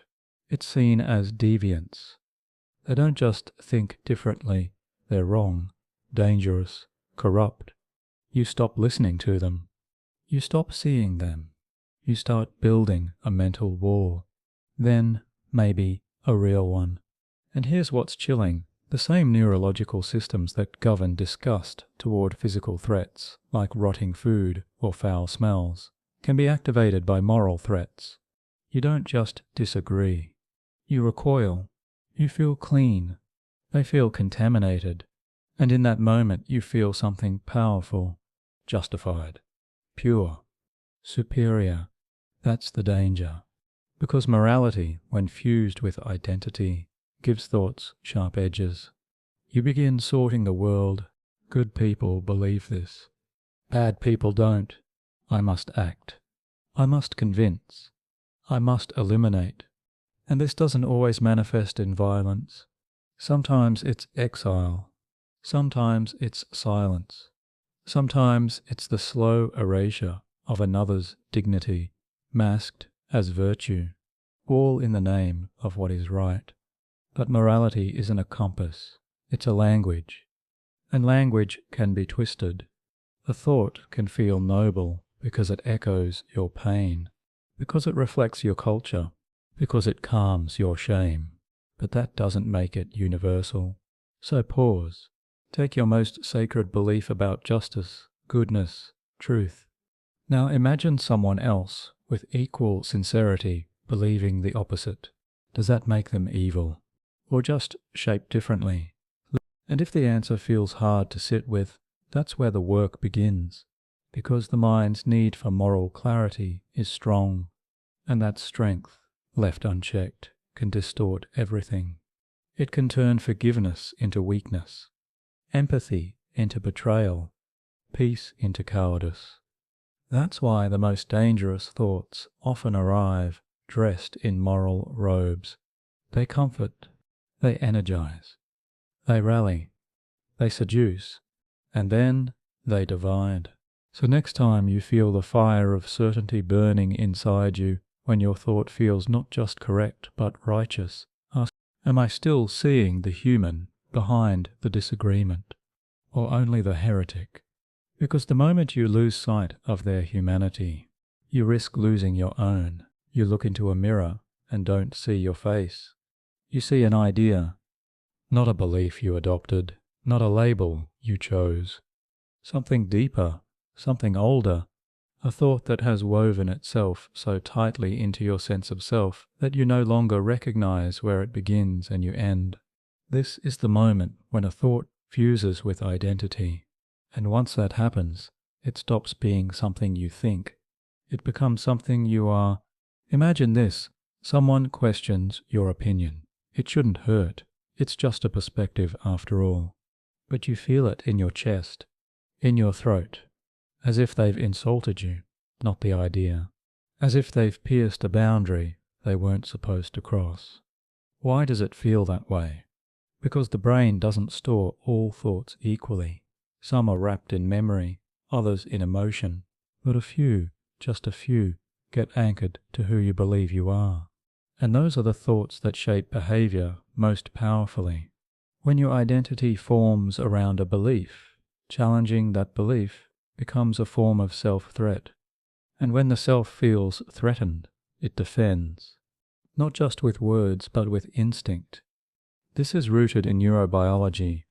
S1: It's seen as deviance. They don't just think differently, they're wrong, dangerous, corrupt. You stop listening to them. You stop seeing them. You start building a mental wall. Then, maybe, a real one. And here's what's chilling. The same neurological systems that govern disgust toward physical threats, like rotting food or foul smells, can be activated by moral threats. You don't just disagree. You recoil. You feel clean. They feel contaminated. And in that moment you feel something powerful, justified, pure, superior. That's the danger. Because morality, when fused with identity, gives thoughts sharp edges. You begin sorting the world. Good people believe this. Bad people don't. I must act. I must convince. I must eliminate. And this doesn't always manifest in violence. Sometimes it's exile. Sometimes it's silence. Sometimes it's the slow erasure of another's dignity, masked as virtue, all in the name of what is right. But morality isn't a compass, it's a language. And language can be twisted. A thought can feel noble because it echoes your pain, because it reflects your culture, because it calms your shame. But that doesn't make it universal. So pause. Take your most sacred belief about justice, goodness, truth. Now imagine someone else with equal sincerity believing the opposite. Does that make them evil? Or just shaped differently? And if the answer feels hard to sit with, that's where the work begins, because the mind's need for moral clarity is strong, and that strength, left unchecked, can distort everything. It can turn forgiveness into weakness, empathy into betrayal, peace into cowardice. That's why the most dangerous thoughts often arrive dressed in moral robes. They comfort. They energize, they rally, they seduce, and then they divide. So next time you feel the fire of certainty burning inside you, when your thought feels not just correct but righteous, ask, am I still seeing the human behind the disagreement, or only the heretic? Because the moment you lose sight of their humanity, you risk losing your own. You look into a mirror and don't see your face. You see an idea, not a belief you adopted, not a label you chose. Something deeper, something older, a thought that has woven itself so tightly into your sense of self that you no longer recognize where it begins and you end. This is the moment when a thought fuses with identity. And once that happens, it stops being something you think. It becomes something you are. Imagine this. Someone questions your opinion. It shouldn't hurt. It's just a perspective after all. But you feel it in your chest, in your throat, as if they've insulted you, not the idea. As if they've pierced a boundary they weren't supposed to cross. Why does it feel that way? Because the brain doesn't store all thoughts equally. Some are wrapped in memory, others in emotion, but a few, just a few, get anchored to who you believe you are. And those are the thoughts that shape behavior most powerfully. When your identity forms around a belief, challenging that belief becomes a form of self-threat. And when the self feels threatened, it defends, not just with words but with instinct. This is rooted in neurobiology.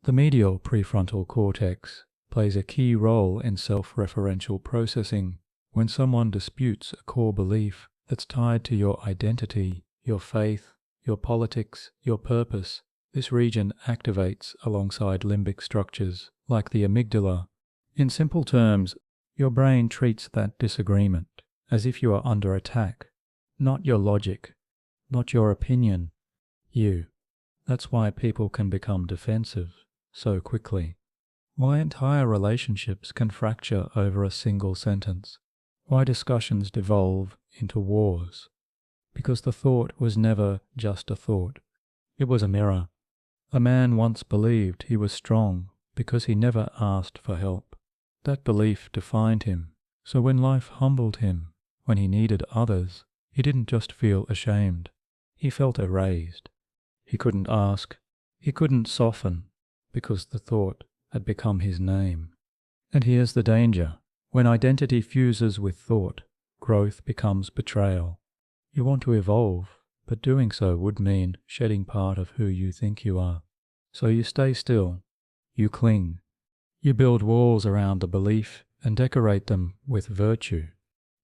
S1: The medial prefrontal cortex plays a key role in self-referential processing. When someone disputes a core belief that's tied to your identity, your faith, your politics, your purpose, this region activates alongside limbic structures like the amygdala. In simple terms, your brain treats that disagreement as if you are under attack, not your logic, not your opinion, you. That's why people can become defensive so quickly. Why entire relationships can fracture over a single sentence. Why discussions devolve into wars. Because the thought was never just a thought. It was a mirror. A man once believed he was strong because he never asked for help. That belief defined him. So when life humbled him, when he needed others, he didn't just feel ashamed. He felt erased. He couldn't ask. He couldn't soften, because the thought had become his name. And here's the danger. When identity fuses with thought, growth becomes betrayal. You want to evolve, but doing so would mean shedding part of who you think you are. So you stay still. You cling. You build walls around the belief and decorate them with virtue.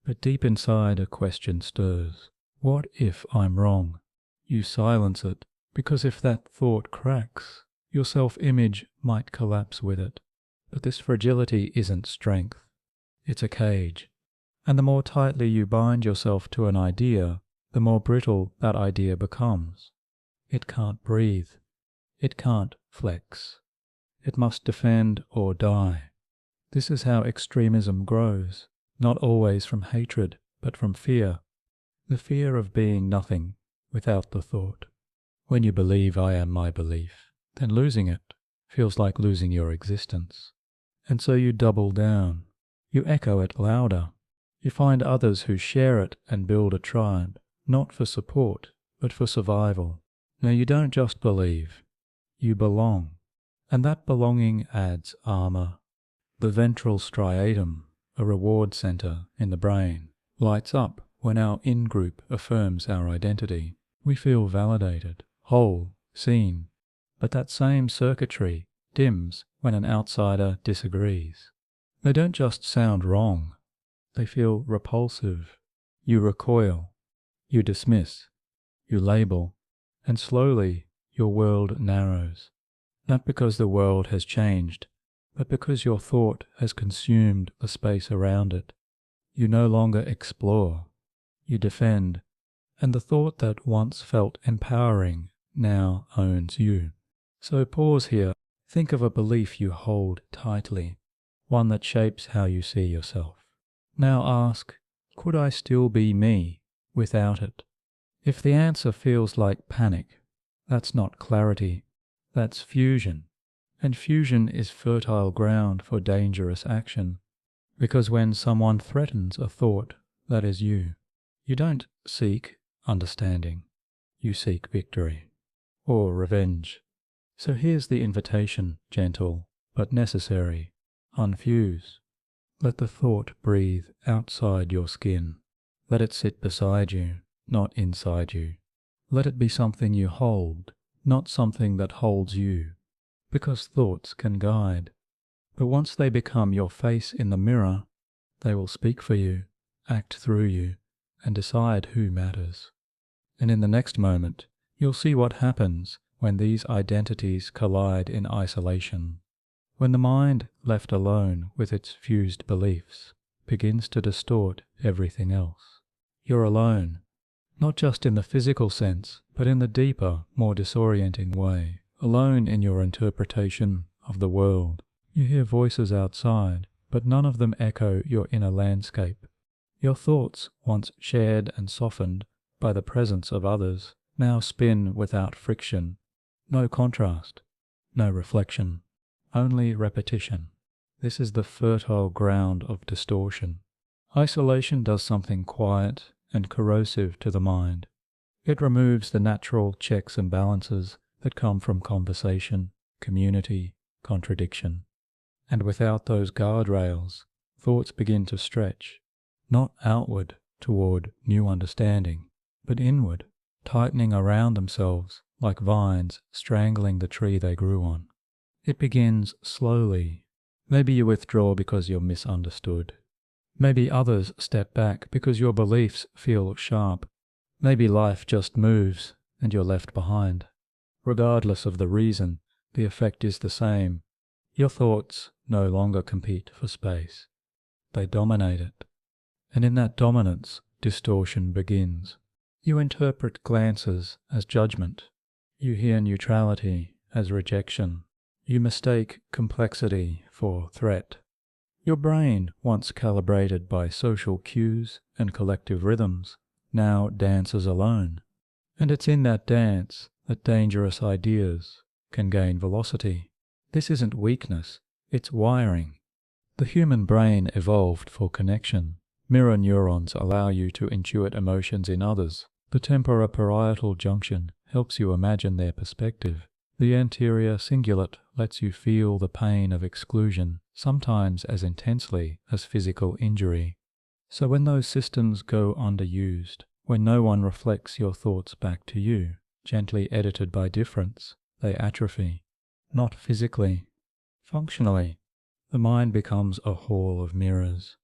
S1: But deep inside a question stirs. What if I'm wrong? You silence it, because if that thought cracks, your self-image might collapse with it. But this fragility isn't strength. It's a cage. And the more tightly you bind yourself to an idea, the more brittle that idea becomes. It can't breathe. It can't flex. It must defend or die. This is how extremism grows, not always from hatred, but from fear. The fear of being nothing without the thought. When you believe I am my belief, then losing it feels like losing your existence. And so you double down. You echo it louder. You find others who share it and build a tribe, not for support, but for survival. Now you don't just believe, you belong. And that belonging adds armor. The ventral striatum, a reward center in the brain, lights up when our in-group affirms our identity. We feel validated, whole, seen. But that same circuitry dims when an outsider disagrees. They don't just sound wrong. They feel repulsive. You recoil. You dismiss. You label. And slowly your world narrows. Not because the world has changed, but because your thought has consumed the space around it. You no longer explore. You defend. And the thought that once felt empowering now owns you. So pause here. Think of a belief you hold tightly, one that shapes how you see yourself. Now ask, could I still be me without it? If the answer feels like panic, that's not clarity, that's fusion. And fusion is fertile ground for dangerous action, because when someone threatens a thought that is you, you don't seek understanding, you seek victory or revenge. So here's the invitation, gentle but necessary. Unfuse. Let the thought breathe outside your skin. Let it sit beside you, not inside you. Let it be something you hold, not something that holds you. Because thoughts can guide. But once they become your face in the mirror, they will speak for you, act through you, and decide who matters. And in the next moment, you'll see what happens when these identities collide in isolation. When the mind, left alone with its fused beliefs, begins to distort everything else. You're alone, not just in the physical sense, but in the deeper, more disorienting way. Alone in your interpretation of the world. You hear voices outside, but none of them echo your inner landscape. Your thoughts, once shared and softened by the presence of others, now spin without friction. No contrast, no reflection, only repetition. This is the fertile ground of distortion. Isolation does something quiet and corrosive to the mind. It removes the natural checks and balances that come from conversation, community, contradiction. And without those guardrails, thoughts begin to stretch, not outward toward new understanding, but inward, tightening around themselves like vines strangling the tree they grew on. It begins slowly. Maybe you withdraw because you're misunderstood. Maybe others step back because your beliefs feel sharp. Maybe life just moves and you're left behind. Regardless of the reason, the effect is the same. Your thoughts no longer compete for space. They dominate it. And in that dominance, distortion begins. You interpret glances as judgment. You hear neutrality as rejection. You mistake complexity for threat. Your brain, once calibrated by social cues and collective rhythms, now dances alone. And it's in that dance that dangerous ideas can gain velocity. This isn't weakness, it's wiring. The human brain evolved for connection, Mirror neurons allow you to intuit emotions in others. The temporoparietal junction helps you imagine their perspective. The anterior cingulate lets you feel the pain of exclusion, sometimes as intensely as physical injury. So when those systems go underused, when no one reflects your thoughts back to you, gently edited by difference, they atrophy. Not physically, functionally. The mind becomes a hall of mirrors,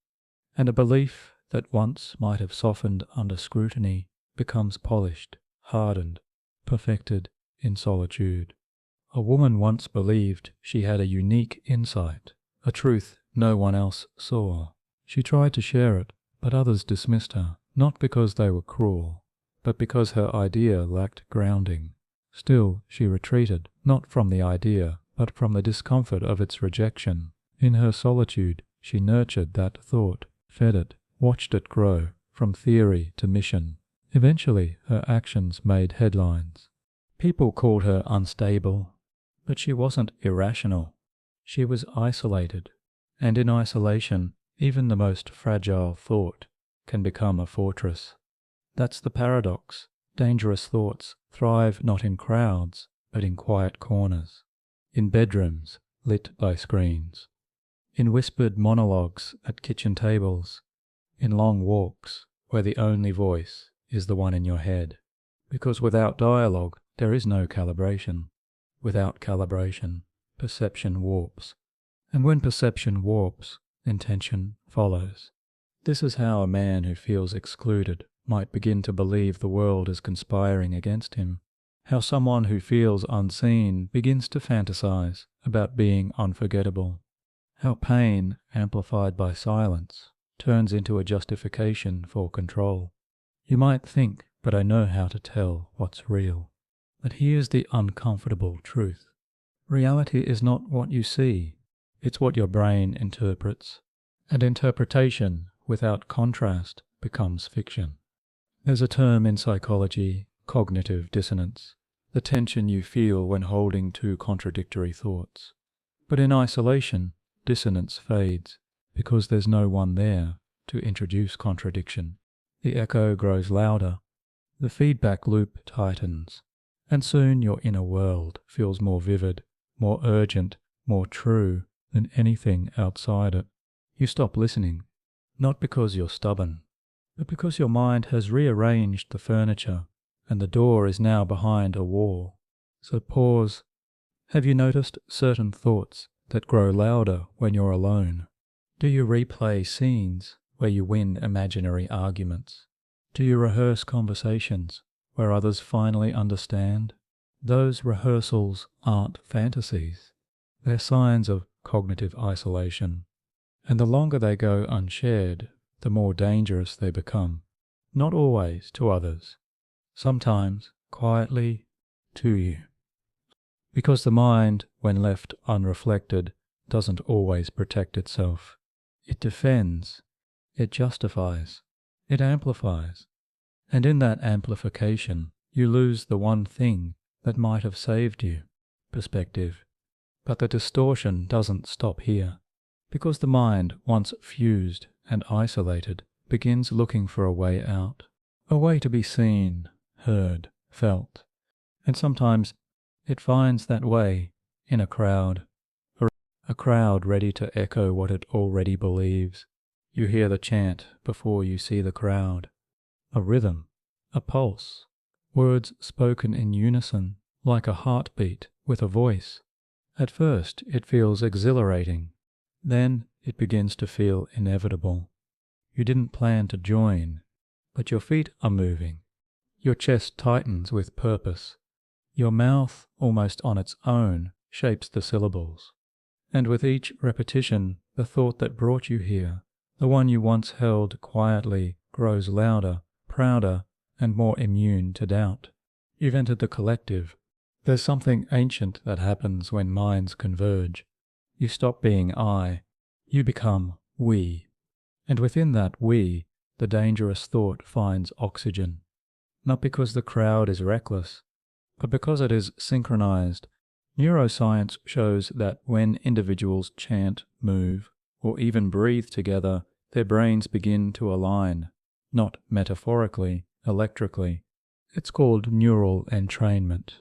S1: and a belief that once might have softened under scrutiny becomes polished, hardened, perfected in solitude. A woman once believed she had a unique insight, a truth no one else saw. She tried to share it, but others dismissed her, not because they were cruel, but because her idea lacked grounding. Still, she retreated, not from the idea, but from the discomfort of its rejection. In her solitude, she nurtured that thought, fed it, watched it grow, from theory to mission. Eventually, her actions made headlines. People called her unstable, but she wasn't irrational. She was isolated, and in isolation, even the most fragile thought can become a fortress. That's the paradox. Dangerous thoughts thrive not in crowds, but in quiet corners, in bedrooms lit by screens, in whispered monologues at kitchen tables, in long walks where the only voice is the one in your head. Because without dialogue, there is no calibration. Without calibration, perception warps. And when perception warps, intention follows. This is how a man who feels excluded might begin to believe the world is conspiring against him. How someone who feels unseen begins to fantasize about being unforgettable. How pain, amplified by silence, turns into a justification for control. You might think, but I know how to tell what's real. But here's the uncomfortable truth. Reality is not what you see. It's what your brain interprets. And interpretation without contrast becomes fiction. There's a term in psychology, cognitive dissonance, the tension you feel when holding two contradictory thoughts. But in isolation, dissonance fades, because there's no one there to introduce contradiction. The echo grows louder, the feedback loop tightens, and soon your inner world feels more vivid, more urgent, more true than anything outside it. You stop listening, not because you're stubborn, but because your mind has rearranged the furniture and the door is now behind a wall. So pause. Have you noticed certain thoughts that grow louder when you're alone? Do you replay scenes where you win imaginary arguments? Do you rehearse conversations where others finally understand? Those rehearsals aren't fantasies. They're signs of cognitive isolation. And the longer they go unshared, the more dangerous they become. Not always to others. Sometimes, quietly, to you. Because the mind, when left unreflected, doesn't always protect itself. It defends, it justifies, it amplifies. And in that amplification, you lose the one thing that might have saved you, perspective. But the distortion doesn't stop here, because the mind, once fused and isolated, begins looking for a way out, a way to be seen, heard, felt. And sometimes it finds that way in a crowd ready to echo what it already believes. You hear the chant before you see the crowd, a rhythm, a pulse, words spoken in unison, like a heartbeat with a voice. At first it feels exhilarating, then it begins to feel inevitable. You didn't plan to join, but your feet are moving. Your chest tightens with purpose. Your mouth, almost on its own, shapes the syllables. And with each repetition, the thought that brought you here, the one you once held quietly, grows louder, prouder, and more immune to doubt. You've entered the collective. There's something ancient that happens when minds converge. You stop being I. You become we. And within that we, the dangerous thought finds oxygen. Not because the crowd is reckless, but because it is synchronized. Neuroscience shows that when individuals chant, move, or even breathe together, their brains begin to align, not metaphorically, electrically. It's called neural entrainment.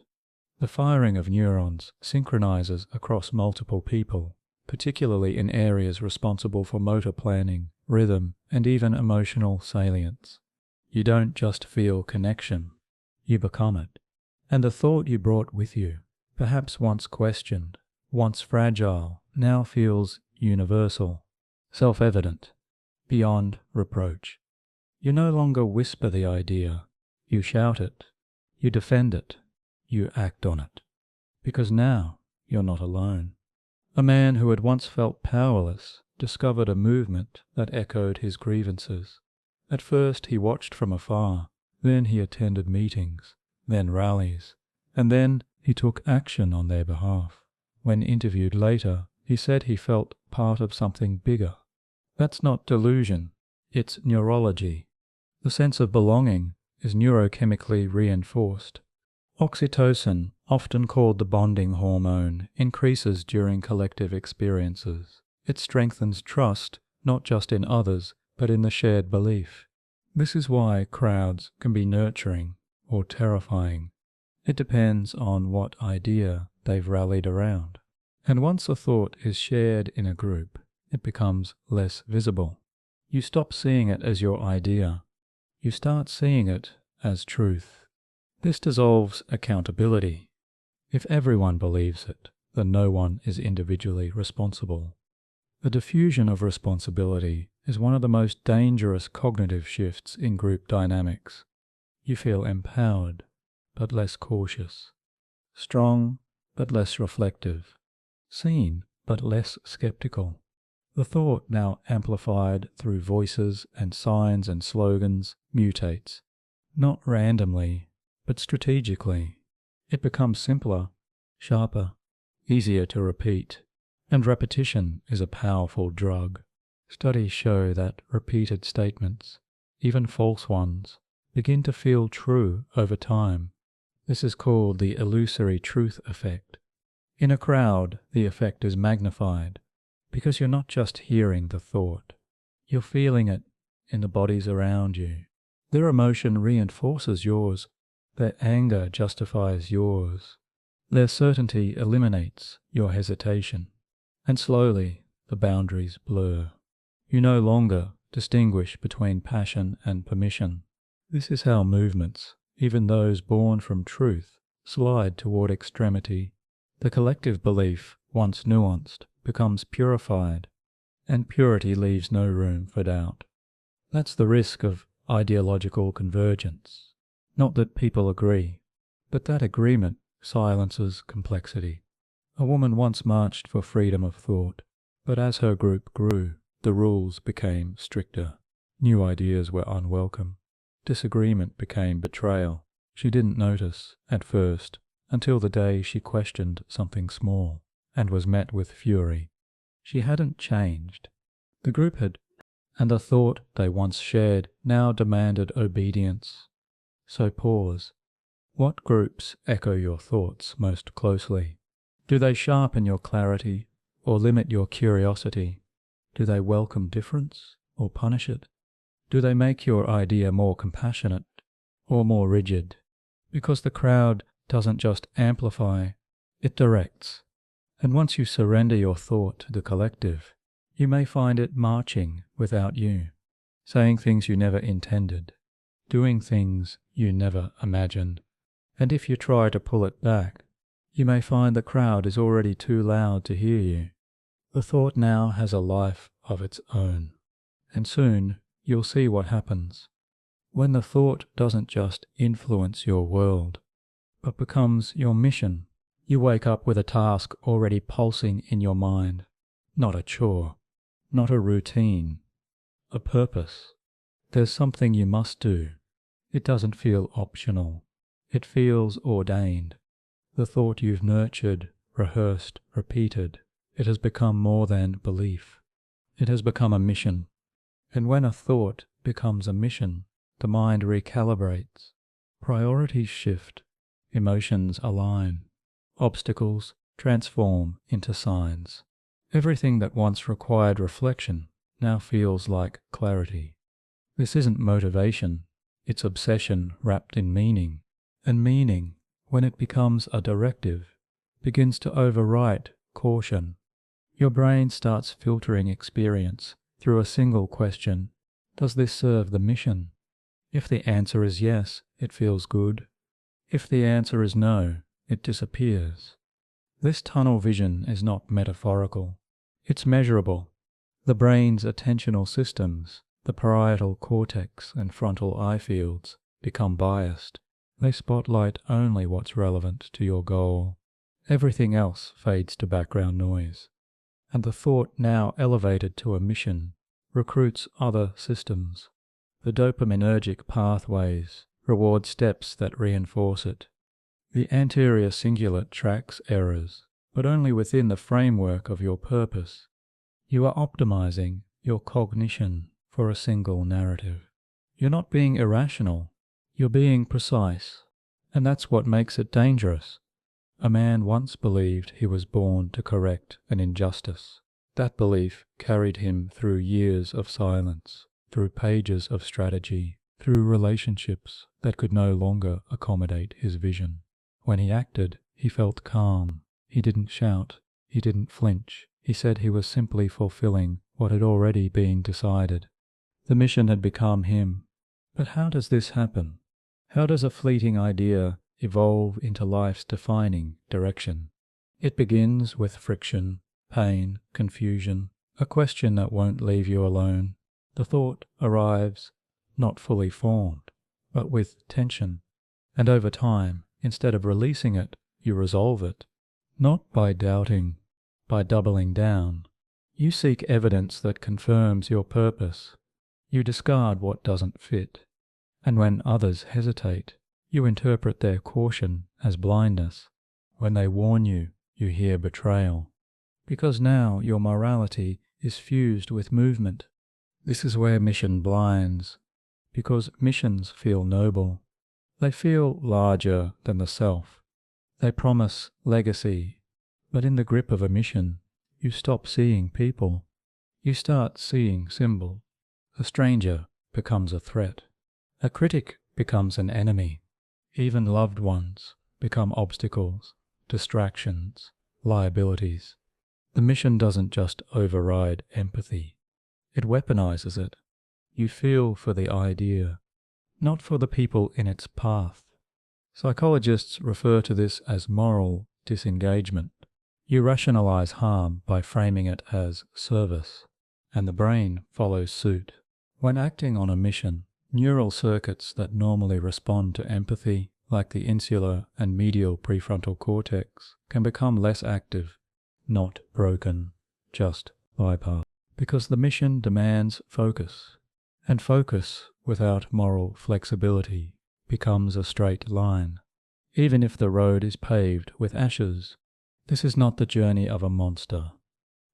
S1: The firing of neurons synchronizes across multiple people, particularly in areas responsible for motor planning, rhythm, and even emotional salience. You don't just feel connection, you become it. And the thought you brought with you, perhaps once questioned, once fragile, now feels universal, self-evident, beyond reproach. You no longer whisper the idea, you shout it, you defend it, you act on it. Because now you're not alone. A man who had once felt powerless discovered a movement that echoed his grievances. At first he watched from afar, then he attended meetings, then rallies, and then he took action on their behalf. When interviewed later, he said he felt part of something bigger. That's not delusion, it's neurology. The sense of belonging is neurochemically reinforced. Oxytocin, often called the bonding hormone, increases during collective experiences. It strengthens trust, not just in others, but in the shared belief. This is why crowds can be nurturing or terrifying. It depends on what idea they've rallied around. And once a thought is shared in a group, it becomes less visible. You stop seeing it as your idea. You start seeing it as truth. This dissolves accountability. If everyone believes it, then no one is individually responsible. The diffusion of responsibility is one of the most dangerous cognitive shifts in group dynamics. You feel empowered, but less cautious. Strong, but less reflective. Seen, but less skeptical. The thought, now amplified through voices and signs and slogans, mutates. Not randomly, but strategically. It becomes simpler, sharper, easier to repeat. And repetition is a powerful drug. Studies show that repeated statements, even false ones, begin to feel true over time. This is called the illusory truth effect. In a crowd, the effect is magnified, because you're not just hearing the thought, you're feeling it in the bodies around you. Their emotion reinforces yours, their anger justifies yours, their certainty eliminates your hesitation, and slowly the boundaries blur. You no longer distinguish between passion and permission. This is how movements, even those born from truth, slide toward extremity. The collective belief, once nuanced, becomes purified, and purity leaves no room for doubt. That's the risk of ideological convergence. Not that people agree, but that agreement silences complexity. A woman once marched for freedom of thought, but as her group grew, the rules became stricter. New ideas were unwelcome. Disagreement became betrayal. She didn't notice, at first, until the day she questioned something small, and was met with fury. She hadn't changed. The group had, and the thought they once shared now demanded obedience. So pause. What groups echo your thoughts most closely? Do they sharpen your clarity or limit your curiosity? Do they welcome difference or punish it? Do they make your idea more compassionate or more rigid? Because the crowd doesn't just amplify, it directs. And once you surrender your thought to the collective, you may find it marching without you, saying things you never intended, doing things you never imagined. And if you try to pull it back, you may find the crowd is already too loud to hear you. The thought now has a life of its own, and soon you'll see what happens. When the thought doesn't just influence your world, but becomes your mission, you wake up with a task already pulsing in your mind. Not a chore, not a routine, a purpose. There's something you must do. It doesn't feel optional. It feels ordained. The thought you've nurtured, rehearsed, repeated, it has become more than belief. It has become a mission. And when a thought becomes a mission, the mind recalibrates. Priorities shift. Emotions align. Obstacles transform into signs. Everything that once required reflection now feels like clarity. This isn't motivation, it's obsession wrapped in meaning. And meaning, when it becomes a directive, begins to overwrite caution. Your brain starts filtering experience through a single question: does this serve the mission? If the answer is yes, it feels good. If the answer is no, it disappears. This tunnel vision is not metaphorical. It's measurable. The brain's attentional systems, the parietal cortex and frontal eye fields, become biased. They spotlight only what's relevant to your goal. Everything else fades to background noise. And the thought, now elevated to a mission, recruits other systems. The dopaminergic pathways reward steps that reinforce it. The anterior cingulate tracks errors, but only within the framework of your purpose. You are optimizing your cognition for a single narrative. You're not being irrational, you're being precise, and that's what makes it dangerous. A man once believed he was born to correct an injustice. That belief carried him through years of silence, through pages of strategy, through relationships that could no longer accommodate his vision. When he acted, he felt calm. He didn't shout. He didn't flinch. He said he was simply fulfilling what had already been decided. The mission had become him. But how does this happen? How does a fleeting idea evolve into life's defining direction? It begins with friction, pain, confusion, a question that won't leave you alone. The thought arrives, not fully formed, but with tension. And over time, instead of releasing it, you resolve it. Not by doubting, by doubling down. You seek evidence that confirms your purpose. You discard what doesn't fit. And when others hesitate, you interpret their caution as blindness. When they warn you, you hear betrayal. Because now your morality is fused with movement. This is where mission blinds. Because missions feel noble. They feel larger than the self. They promise legacy. But in the grip of a mission, you stop seeing people. You start seeing symbols. A stranger becomes a threat. A critic becomes an enemy. Even loved ones become obstacles, distractions, liabilities. The mission doesn't just override empathy. It weaponizes it. You feel for the idea, not for the people in its path. Psychologists refer to this as moral disengagement. You rationalize harm by framing it as service, and the brain follows suit. When acting on a mission, neural circuits that normally respond to empathy, like the insular and medial prefrontal cortex, can become less active, not broken, just bypassed. Because the mission demands focus, and focus without moral flexibility becomes a straight line, even if the road is paved with ashes. This is not the journey of a monster.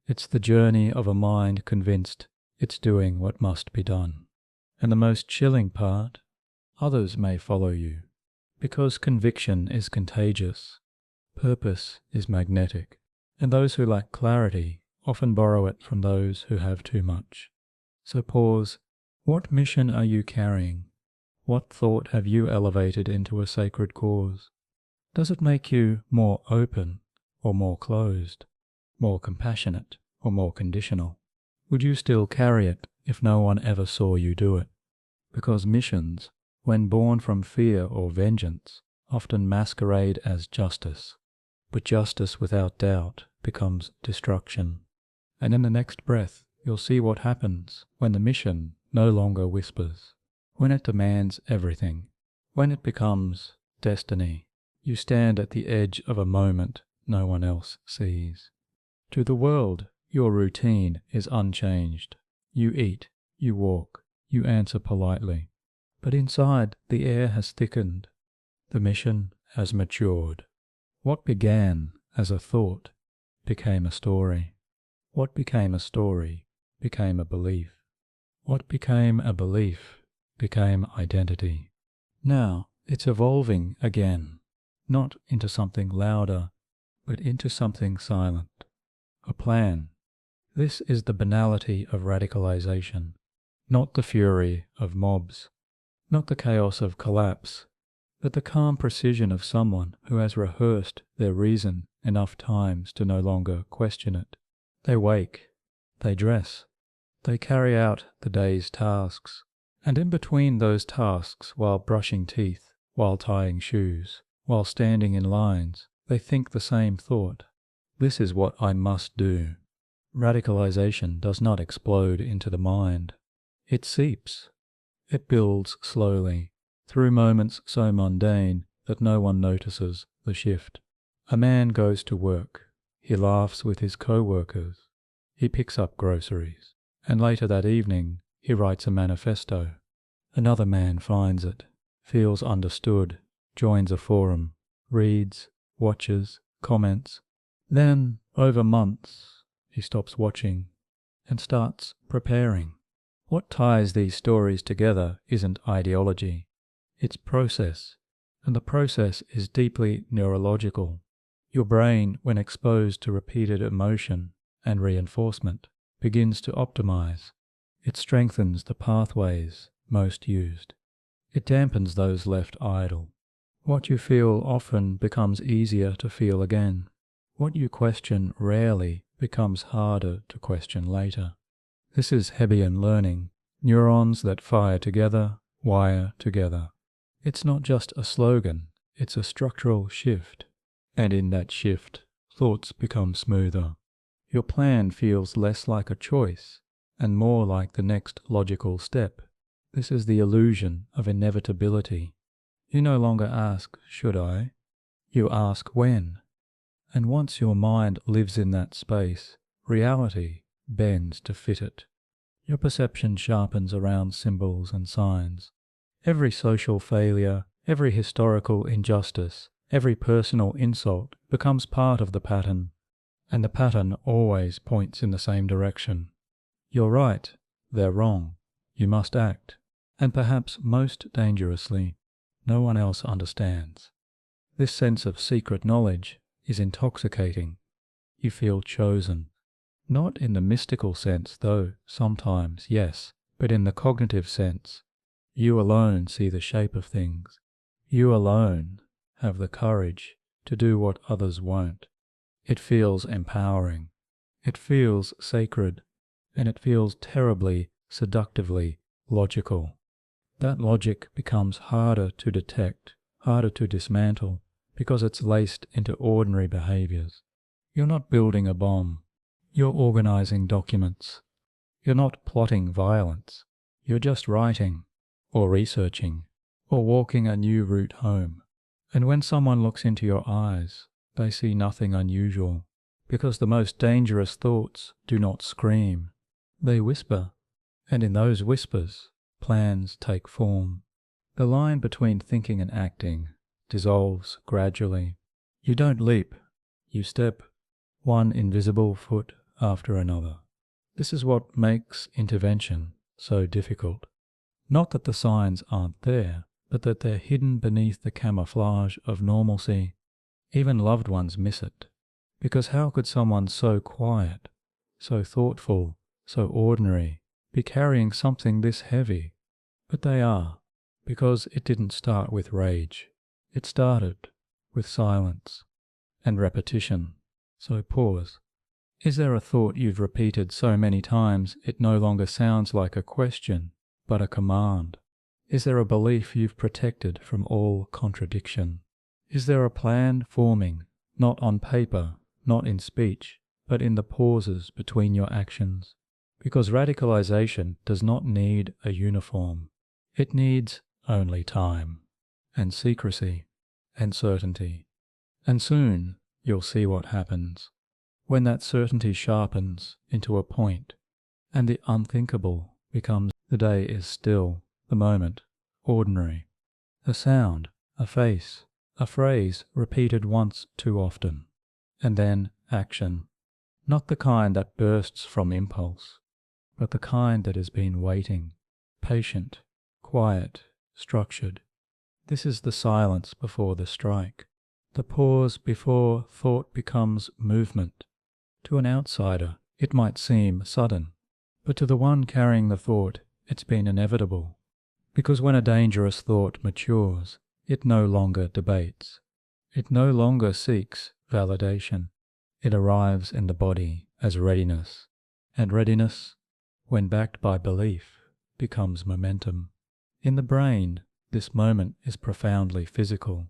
S1: It's the journey of a mind convinced it's doing what must be done. And the most chilling part, others may follow you, because conviction is contagious, purpose is magnetic, and those who lack clarity often borrow it from those who have too much. So pause. What mission are you carrying? What thought have you elevated into a sacred cause? Does it make you more open or more closed, more compassionate or more conditional? Would you still carry it if no one ever saw you do it? Because missions, when born from fear or vengeance, often masquerade as justice. But justice without doubt becomes destruction. And in the next breath, you'll see what happens when the mission no longer whispers, when it demands everything, when it becomes destiny. You stand at the edge of a moment no one else sees. To the world, your routine is unchanged. You eat, you walk, you answer politely. But inside, the air has thickened. The mission has matured. What began as a thought became a story. What became a story became a belief. What became a belief became identity. Now it's evolving again, not into something louder, but into something silent. A plan, This is the banality of radicalization, not the fury of mobs, not the chaos of collapse, but the calm precision of someone who has rehearsed their reason enough times to no longer question it. They wake, they dress, they carry out the day's tasks, and in between those tasks, while brushing teeth, while tying shoes, while standing in lines, they think the same thought. This is what I must do. Radicalization does not explode into the mind. It seeps. It builds slowly, through moments so mundane that no one notices the shift. A man goes to work. He laughs with his co-workers. He picks up groceries. And later that evening, he writes a manifesto. Another man finds it, feels understood, joins a forum, reads, watches, comments. Then, over months, he stops watching and starts preparing. What ties these stories together isn't ideology. It's process, and the process is deeply neurological. Your brain, when exposed to repeated emotion and reinforcement, begins to optimize. It strengthens the pathways most used. It dampens those left idle. What you feel often becomes easier to feel again. What you question rarely becomes harder to question later. This is Hebbian learning. Neurons that fire together, wire together. It's not just a slogan, it's a structural shift. And in that shift, thoughts become smoother. Your plan feels less like a choice and more like the next logical step. This is the illusion of inevitability. You no longer ask, should I? You ask when. And once your mind lives in that space, reality bends to fit it. Your perception sharpens around symbols and signs. Every social failure, every historical injustice, every personal insult becomes part of the pattern, and the pattern always points in the same direction. You're right, they're wrong, you must act, and perhaps most dangerously, no one else understands. This sense of secret knowledge is intoxicating. You feel chosen. Not in the mystical sense, though sometimes, yes, but in the cognitive sense. You alone see the shape of things. You alone have the courage to do what others won't. It feels empowering. It feels sacred. And it feels terribly, seductively logical. That logic becomes harder to detect, harder to dismantle, because it's laced into ordinary behaviors. You're not building a bomb. You're organizing documents. You're not plotting violence. You're just writing, or researching, or walking a new route home. And when someone looks into your eyes, they see nothing unusual, because the most dangerous thoughts do not scream. They whisper, and in those whispers, plans take form. The line between thinking and acting dissolves gradually. You don't leap, you step, one invisible foot after another. This is what makes intervention so difficult. Not that the signs aren't there, but that they're hidden beneath the camouflage of normalcy. Even loved ones miss it. Because how could someone so quiet, so thoughtful, so ordinary, be carrying something this heavy? But they are, because it didn't start with rage. It started with silence and repetition. So pause. Is there a thought you've repeated so many times it no longer sounds like a question, but a command? Is there a belief you've protected from all contradiction? Is there a plan forming, not on paper, not in speech, but in the pauses between your actions? Because radicalization does not need a uniform. It needs only time, and secrecy, and certainty. And soon you'll see what happens. When that certainty sharpens into a point, and the unthinkable becomes the day is still, the moment, ordinary. A sound, a face, a phrase repeated once too often. And then action. Not the kind that bursts from impulse, but the kind that has been waiting, patient, quiet, structured. This is the silence before the strike, the pause before thought becomes movement. To an outsider, It might seem sudden, but to the one carrying the thought, it's been inevitable. Because when a dangerous thought matures, it no longer debates. It no longer seeks validation. It arrives in the body as readiness. And readiness, when backed by belief, becomes momentum. In the brain, this moment is profoundly physical.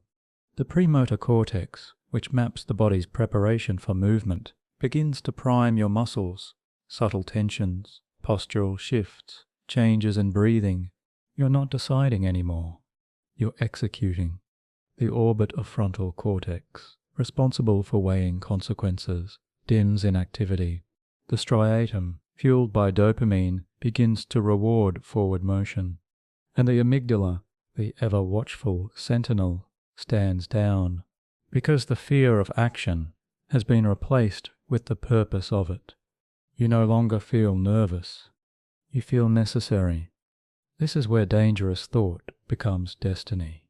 S1: The premotor cortex, which maps the body's preparation for movement, begins to prime your muscles. Subtle tensions, postural shifts, changes in breathing. You're not deciding anymore. You're executing. The orbit of frontal cortex, responsible for weighing consequences, dims in activity. The striatum, fueled by dopamine, begins to reward forward motion. And the amygdala, the ever-watchful sentinel, stands down, because the fear of action has been replaced with the purpose of it. You no longer feel nervous. You feel necessary. This is where dangerous thought becomes destiny.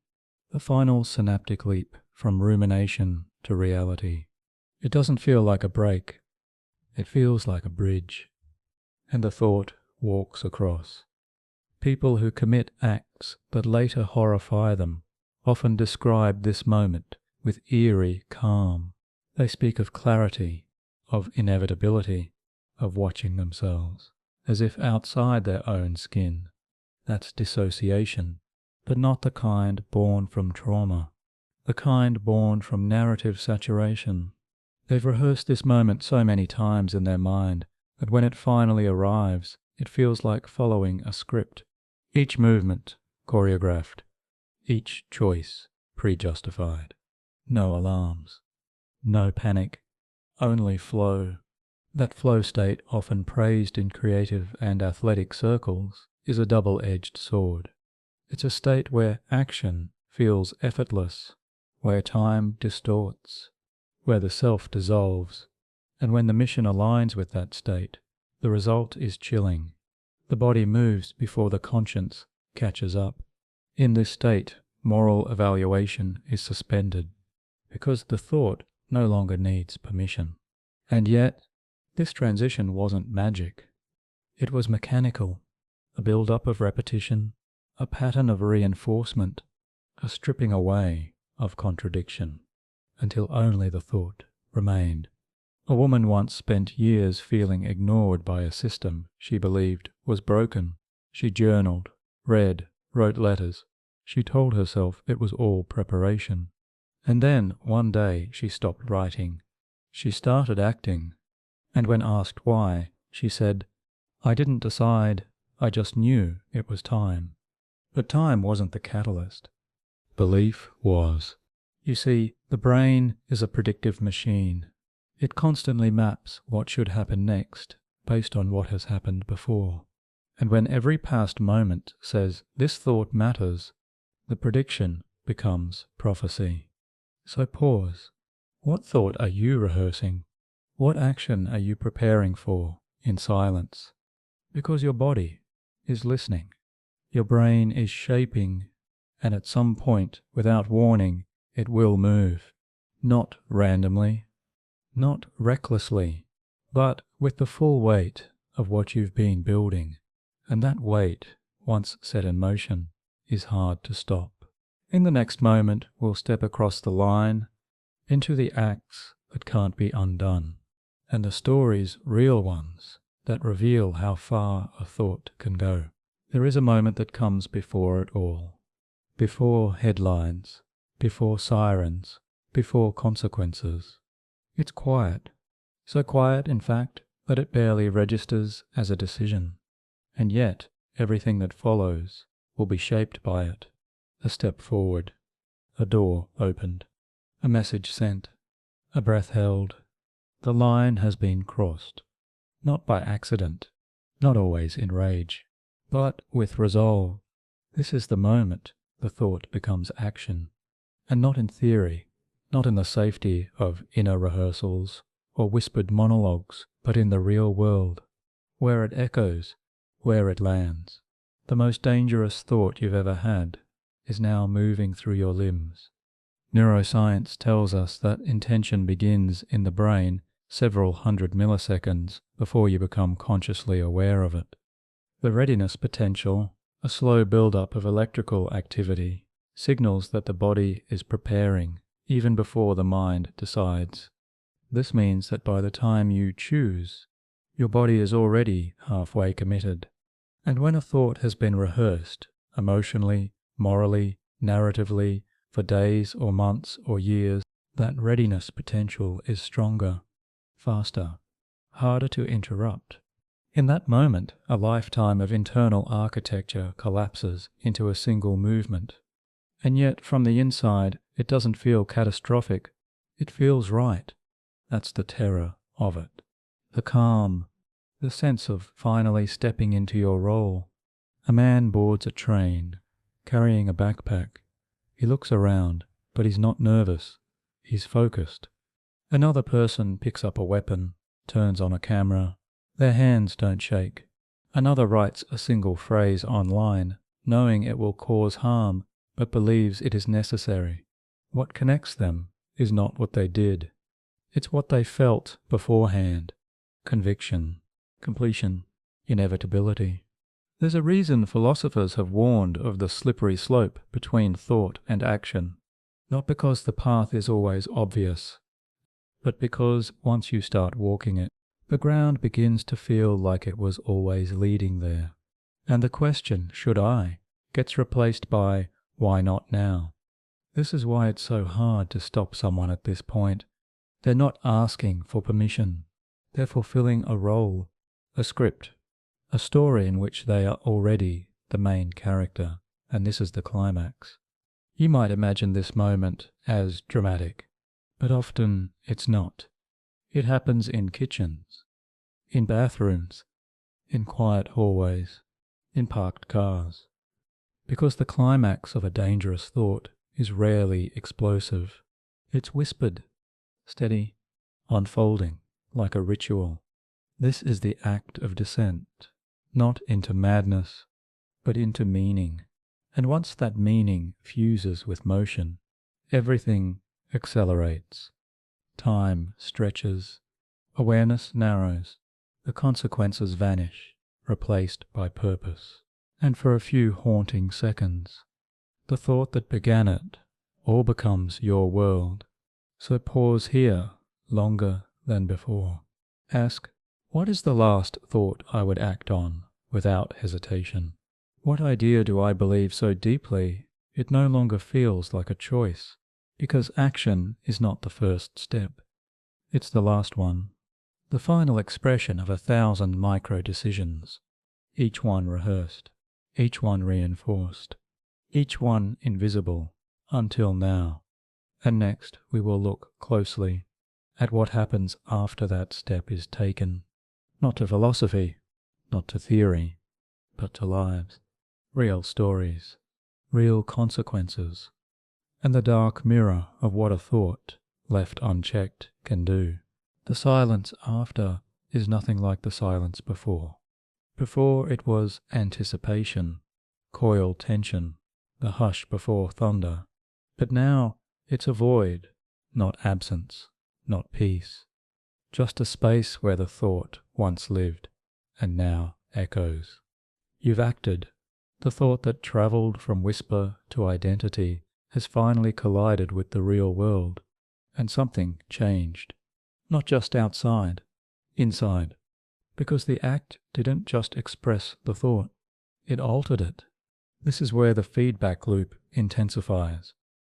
S1: The final synaptic leap from rumination to reality. It doesn't feel like a break. It feels like a bridge. And the thought walks across. People who commit acts that later horrify them often describe this moment with eerie calm. They speak of clarity, of inevitability, of watching themselves, as if outside their own skin. That's dissociation, but not the kind born from trauma, the kind born from narrative saturation. They've rehearsed this moment so many times in their mind that when it finally arrives, it feels like following a script. Each movement choreographed, each choice pre-justified. No alarms, no panic, only flow. That flow state, often praised in creative and athletic circles, is a double-edged sword. It's a state where action feels effortless, where time distorts, where the self dissolves, and when the mission aligns with that state, the result is chilling. The body moves before the conscience catches up. In this state, moral evaluation is suspended, because the thought no longer needs permission. And yet, this transition wasn't magic. It was mechanical. A build-up of repetition, a pattern of reinforcement, a stripping away of contradiction, until only the thought remained. A woman once spent years feeling ignored by a system she believed was broken. She journaled, read, wrote letters. She told herself it was all preparation. And then, one day, she stopped writing. She started acting. And when asked why, she said, "I didn't decide. I just knew it was time." But time wasn't the catalyst. Belief was. You see, the brain is a predictive machine. It constantly maps what should happen next based on what has happened before. And when every past moment says, "This thought matters," the prediction becomes prophecy. So pause. What thought are you rehearsing? What action are you preparing for in silence? Because your body is listening. Your brain is shaping, and at some point, without warning, it will move. Not randomly, not recklessly, but with the full weight of what you've been building. And that weight, once set in motion, is hard to stop. In the next moment, we'll step across the line into the acts that can't be undone, and the stories, real ones, that reveal how far a thought can go. There is a moment that comes before it all. Before headlines, before sirens, before consequences. It's quiet. So quiet, in fact, that it barely registers as a decision. And yet, everything that follows will be shaped by it. A step forward, a door opened, a message sent, a breath held. The line has been crossed. Not by accident, not always in rage, but with resolve. This is the moment the thought becomes action, and not in theory, not in the safety of inner rehearsals or whispered monologues, but in the real world, where it echoes, where it lands. The most dangerous thought you've ever had is now moving through your limbs. Neuroscience tells us that intention begins in the brain several hundred milliseconds before you become consciously aware of it. The readiness potential, a slow build-up of electrical activity, signals that the body is preparing even before the mind decides. This means that by the time you choose, your body is already halfway committed. And when a thought has been rehearsed, emotionally, morally, narratively, for days or months or years, that readiness potential is stronger, faster, harder to interrupt. In that moment, a lifetime of internal architecture collapses into a single movement. And yet, from the inside, it doesn't feel catastrophic. It feels right. That's the terror of it. The calm, the sense of finally stepping into your role. A man boards a train, carrying a backpack. He looks around, but he's not nervous. He's focused. Another person picks up a weapon, turns on a camera. Their hands don't shake. Another writes a single phrase online, knowing it will cause harm, but believes it is necessary. What connects them is not what they did. It's what they felt beforehand. Conviction, completion, inevitability. There's a reason philosophers have warned of the slippery slope between thought and action. Not because the path is always obvious, but because once you start walking it, the ground begins to feel like it was always leading there. And the question, should I, gets replaced by, why not now? This is why it's so hard to stop someone at this point. They're not asking for permission. They're fulfilling a role, a script, a story in which they are already the main character, and this is the climax. You might imagine this moment as dramatic, but often it's not. It happens in kitchens, in bathrooms, in quiet hallways, in parked cars. Because the climax of a dangerous thought is rarely explosive. It's whispered, steady, unfolding like a ritual. This is the act of descent, not into madness, but into meaning. And once that meaning fuses with motion, everything accelerates. Time stretches, awareness narrows, the consequences vanish, replaced by purpose. And for a few haunting seconds, the thought that began it all becomes your world. So pause here longer than before. Ask, what is the last thought I would act on without hesitation? What idea do I believe so deeply it no longer feels like a choice? Because action is not the first step. It's the last one. The final expression of 1,000 micro-decisions. Each one rehearsed. Each one reinforced. Each one invisible until now. And next we will look closely at what happens after that step is taken. Not to philosophy, not to theory, but to lives. Real stories, real consequences, and the dark mirror of what a thought, left unchecked, can do. The silence after is nothing like the silence before. Before it was anticipation, coiled tension, the hush before thunder. But now it's a void, not absence, not peace. Just a space where the thought once lived and now echoes. You've acted. The thought that travelled from whisper to identity has finally collided with the real world, and something changed. Not just outside, inside. Because the act didn't just express the thought, it altered it. This is where the feedback loop intensifies.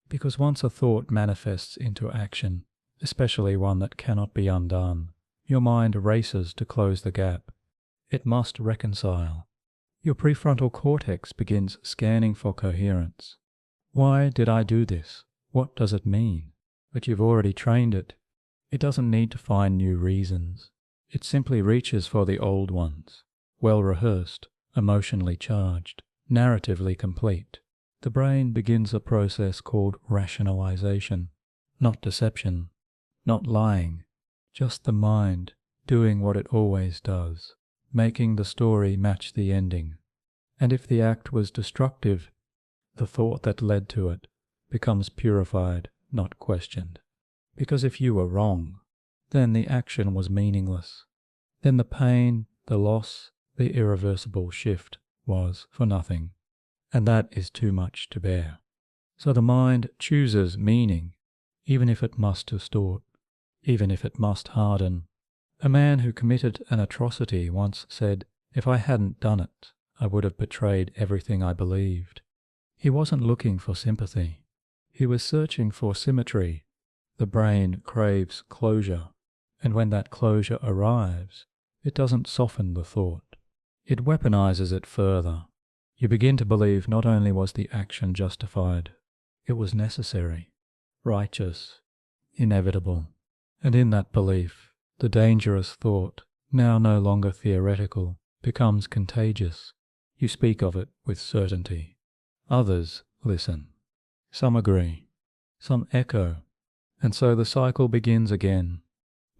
S1: Because once a thought manifests into action, especially one that cannot be undone, your mind races to close the gap. It must reconcile. Your prefrontal cortex begins scanning for coherence. Why did I do this? What does it mean? But you've already trained it. It doesn't need to find new reasons. It simply reaches for the old ones, well rehearsed, emotionally charged, narratively complete. The brain begins a process called rationalization, not deception, not lying, just the mind doing what it always does, making the story match the ending. And if the act was destructive, the thought that led to it becomes purified, not questioned. Because if you were wrong, then the action was meaningless. Then the pain, the loss, the irreversible shift was for nothing. And that is too much to bear. So the mind chooses meaning, even if it must distort, even if it must harden. A man who committed an atrocity once said, "If I hadn't done it, I would have betrayed everything I believed." He wasn't looking for sympathy. He was searching for symmetry. The brain craves closure, and when that closure arrives, it doesn't soften the thought. It weaponizes it further. You begin to believe not only was the action justified, it was necessary, righteous, inevitable. And in that belief, the dangerous thought, now no longer theoretical, becomes contagious. You speak of it with certainty. Others listen. Some agree. Some echo. And so the cycle begins again.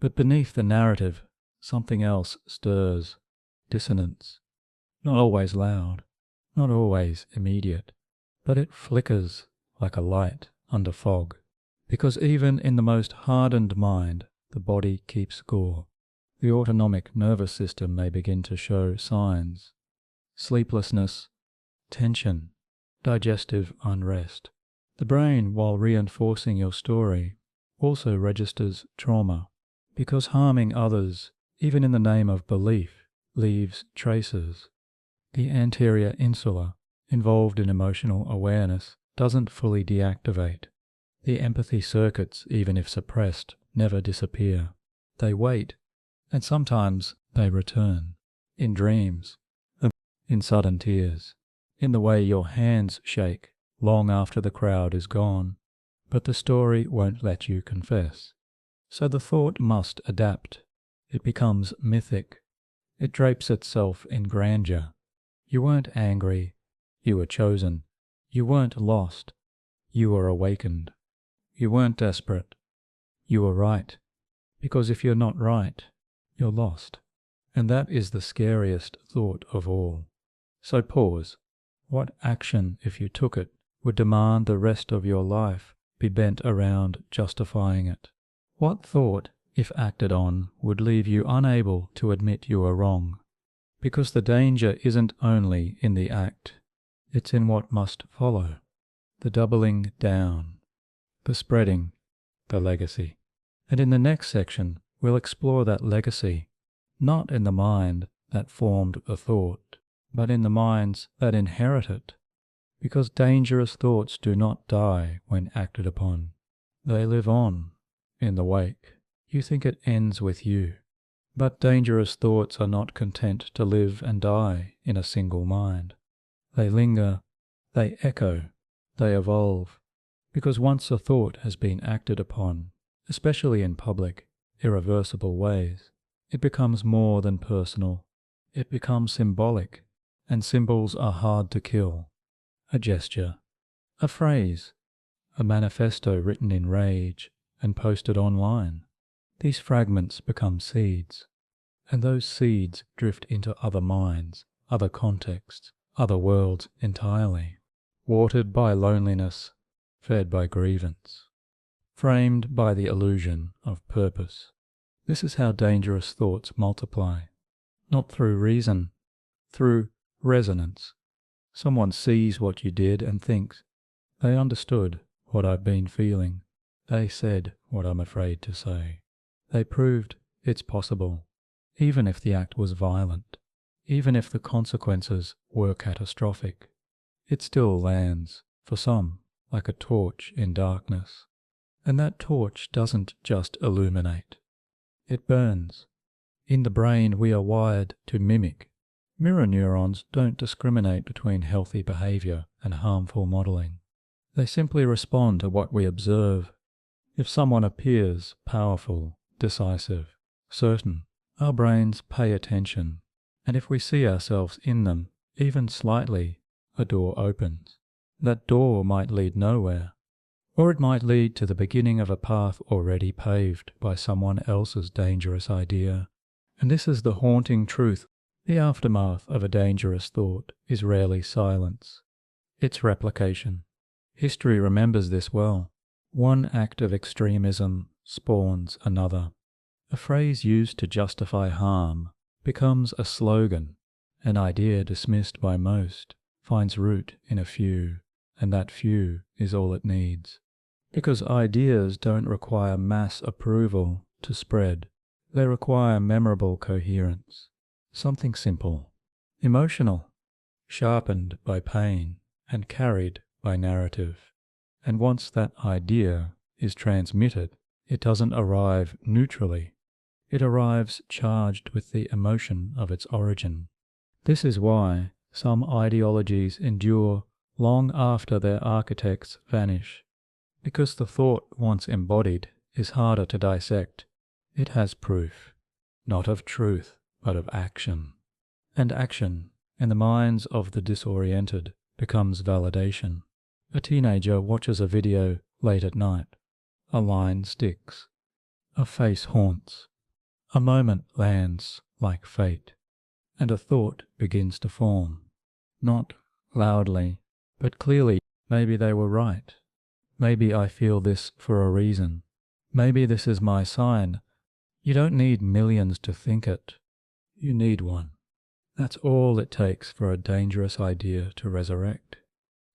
S1: But beneath the narrative, something else stirs. Dissonance. Not always loud. Not always immediate. But it flickers like a light under fog. Because even in the most hardened mind, the body keeps score. The autonomic nervous system may begin to show signs. Sleeplessness, tension, digestive unrest. The brain, while reinforcing your story, also registers trauma, because harming others, even in the name of belief, leaves traces. The anterior insula, involved in emotional awareness, doesn't fully deactivate. The empathy circuits, even if suppressed, never disappear. They wait, and sometimes they return, in dreams, in sudden tears, in the way your hands shake long after the crowd is gone, but the story won't let you confess. So the thought must adapt. It becomes mythic. It drapes itself in grandeur. You weren't angry. You were chosen. You weren't lost. You were awakened. You weren't desperate. You were right. Because if you're not right, you're lost. And that is the scariest thought of all. So pause. What action, if you took it, would demand the rest of your life be bent around justifying it? What thought, if acted on, would leave you unable to admit you are wrong? Because the danger isn't only in the act, it's in what must follow. The doubling down, the spreading, the legacy. And in the next section, we'll explore that legacy, not in the mind that formed the thought, but in the minds that inherit it. Because dangerous thoughts do not die when acted upon. They live on in the wake. You think it ends with you. But dangerous thoughts are not content to live and die in a single mind. They linger, they echo, they evolve. Because once a thought has been acted upon, especially in public, irreversible ways, it becomes more than personal. It becomes symbolic, and symbols are hard to kill. A gesture, a phrase, a manifesto written in rage and posted online. These fragments become seeds, and those seeds drift into other minds, other contexts, other worlds entirely, watered by loneliness, fed by grievance, framed by the illusion of purpose. This is how dangerous thoughts multiply, not through reason, through resonance. Someone sees what you did and thinks, they understood what I've been feeling. They said what I'm afraid to say. They proved it's possible, even if the act was violent, even if the consequences were catastrophic. It still lands, for some, like a torch in darkness. And that torch doesn't just illuminate. It burns. In the brain we are wired to mimic. Mirror neurons don't discriminate between healthy behavior and harmful modeling. They simply respond to what we observe. If someone appears powerful, decisive, certain, our brains pay attention. And if we see ourselves in them, even slightly, a door opens. That door might lead nowhere, or it might lead to the beginning of a path already paved by someone else's dangerous idea. And this is the haunting truth. The aftermath of a dangerous thought is rarely silence. It's replication. History remembers this well. One act of extremism spawns another. A phrase used to justify harm becomes a slogan. An idea dismissed by most finds root in a few, and that few is all it needs. Because ideas don't require mass approval to spread. They require memorable coherence. Something simple, emotional, sharpened by pain and carried by narrative. And once that idea is transmitted, it doesn't arrive neutrally. It arrives charged with the emotion of its origin. This is why some ideologies endure long after their architects vanish. Because the thought once embodied is harder to dissect. It has proof, not of truth, but of action. And action, in the minds of the disoriented, becomes validation. A teenager watches a video late at night. A line sticks. A face haunts. A moment lands like fate. And a thought begins to form. Not loudly, but clearly. Maybe they were right. Maybe I feel this for a reason. Maybe this is my sign. You don't need millions to think it. You need one. That's all it takes for a dangerous idea to resurrect.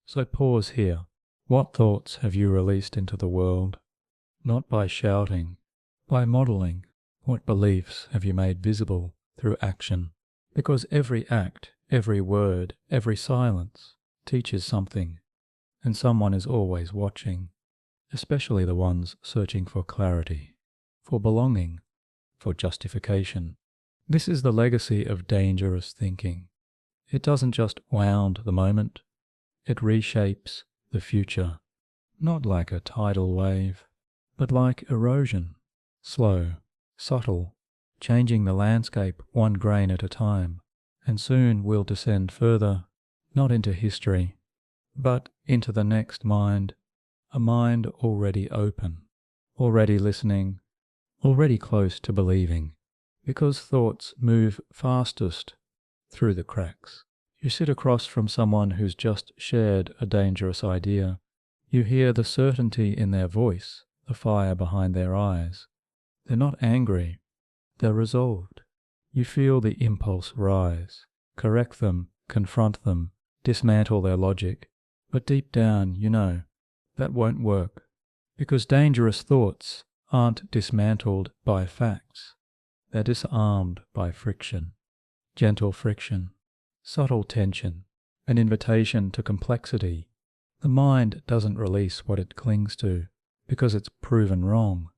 S1: So pause here. What thoughts have you released into the world? Not by shouting, by modeling. What beliefs have you made visible through action? Because every act, every word, every silence teaches something, and someone is always watching, especially the ones searching for clarity, for belonging, for justification. This is the legacy of dangerous thinking. It doesn't just wound the moment, it reshapes the future, not like a tidal wave, but like erosion, slow, subtle, changing the landscape one grain at a time, and soon we'll descend further, not into history, but into the next mind, a mind already open, already listening, already close to believing, because thoughts move fastest through the cracks. You sit across from someone who's just shared a dangerous idea. You hear the certainty in their voice, the fire behind their eyes. They're not angry, they're resolved. You feel the impulse rise, correct them, confront them, dismantle their logic. But deep down, you know, that won't work, because dangerous thoughts aren't dismantled by facts. They're disarmed by friction, gentle friction, subtle tension, an invitation to complexity. The mind doesn't release what it clings to because it's proven wrong.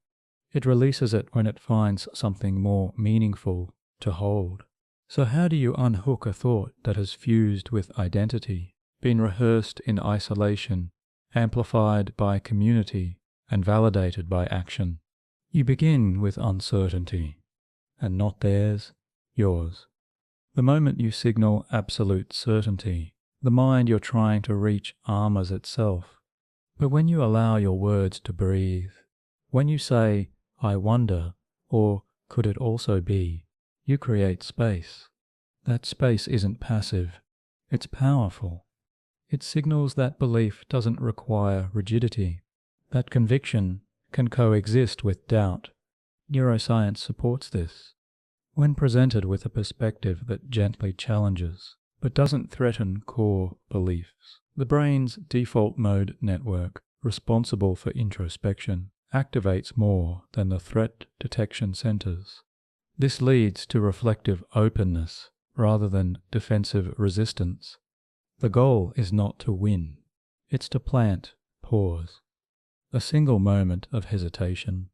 S1: It releases it when it finds something more meaningful to hold. So how do you unhook a thought that has fused with identity, been rehearsed in isolation, amplified by community, and validated by action? You begin with uncertainty, and not theirs, yours. The moment you signal absolute certainty, the mind you're trying to reach armors itself. But when you allow your words to breathe, when you say, I wonder, or could it also be, you create space. That space isn't passive, it's powerful. It signals that belief doesn't require rigidity, that conviction can coexist with doubt. Neuroscience supports this. When presented with a perspective that gently challenges, but doesn't threaten core beliefs, the brain's default mode network, responsible for introspection, activates more than the threat detection centers. This leads to reflective openness rather than defensive resistance. The goal is not to win, it's to plant pause. A single moment of hesitation,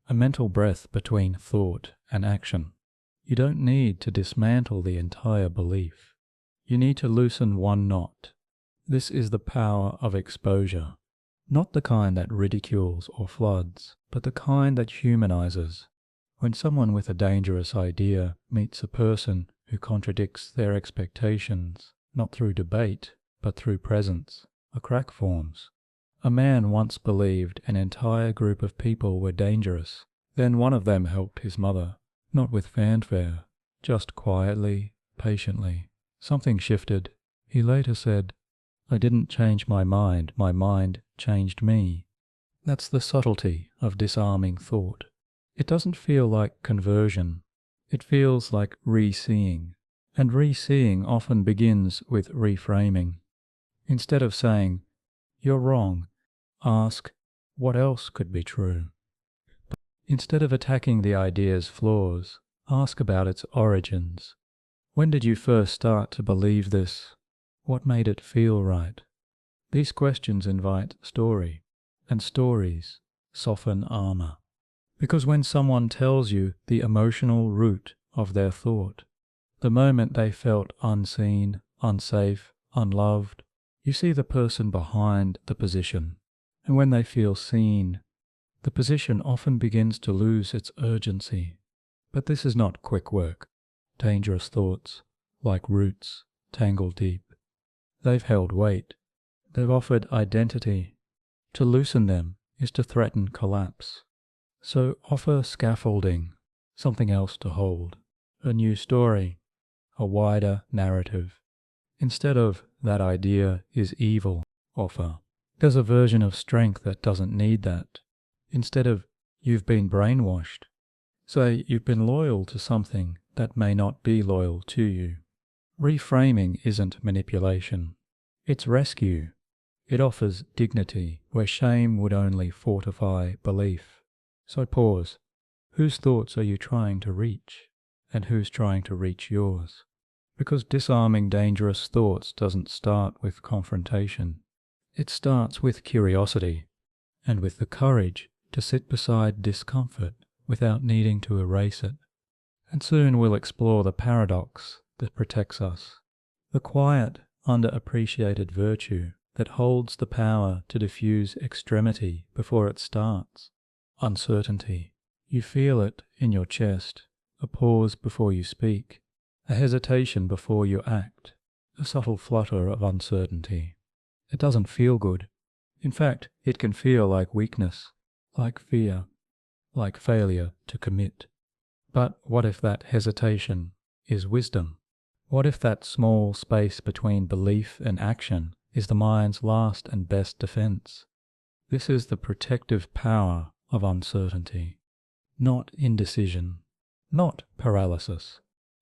S1: a mental breath between thought and action. You don't need to dismantle the entire belief. You need to loosen one knot. This is the power of exposure. Not the kind that ridicules or floods, but the kind that humanizes. When someone with a dangerous idea meets a person who contradicts their expectations, not through debate, but through presence, a crack forms. A man once believed an entire group of people were dangerous. Then one of them helped his mother, not with fanfare, just quietly, patiently. Something shifted. He later said, I didn't change my mind changed me. That's the subtlety of disarming thought. It doesn't feel like conversion. It feels like re-seeing. And re-seeing often begins with reframing. Instead of saying, "You're wrong," ask, "What else could be true?" Instead of attacking the idea's flaws, ask about its origins. When did you first start to believe this? What made it feel right? These questions invite story, and stories soften armor. Because when someone tells you the emotional root of their thought, the moment they felt unseen, unsafe, unloved, you see the person behind the position. And when they feel seen, the position often begins to lose its urgency. But this is not quick work. Dangerous thoughts, like roots, tangle deep. They've held weight. They've offered identity. To loosen them is to threaten collapse. So offer scaffolding, something else to hold, a new story, a wider narrative. Instead of "that idea is evil," offer "there's a version of strength that doesn't need that." Instead of "you've been brainwashed," say "you've been loyal to something that may not be loyal to you." Reframing isn't manipulation. It's rescue. It offers dignity where shame would only fortify belief. So pause. Whose thoughts are you trying to reach? And who's trying to reach yours? Because disarming dangerous thoughts doesn't start with confrontation. It starts with curiosity and with the courage to sit beside discomfort without needing to erase it. And soon we'll explore the paradox that protects us, the quiet, underappreciated virtue that holds the power to diffuse extremity before it starts. Uncertainty. You feel it in your chest, a pause before you speak, a hesitation before you act, a subtle flutter of uncertainty. It doesn't feel good. In fact, it can feel like weakness, like fear, like failure to commit. But what if that hesitation is wisdom? What if that small space between belief and action is the mind's last and best defense? This is the protective power of uncertainty. Not indecision, not paralysis,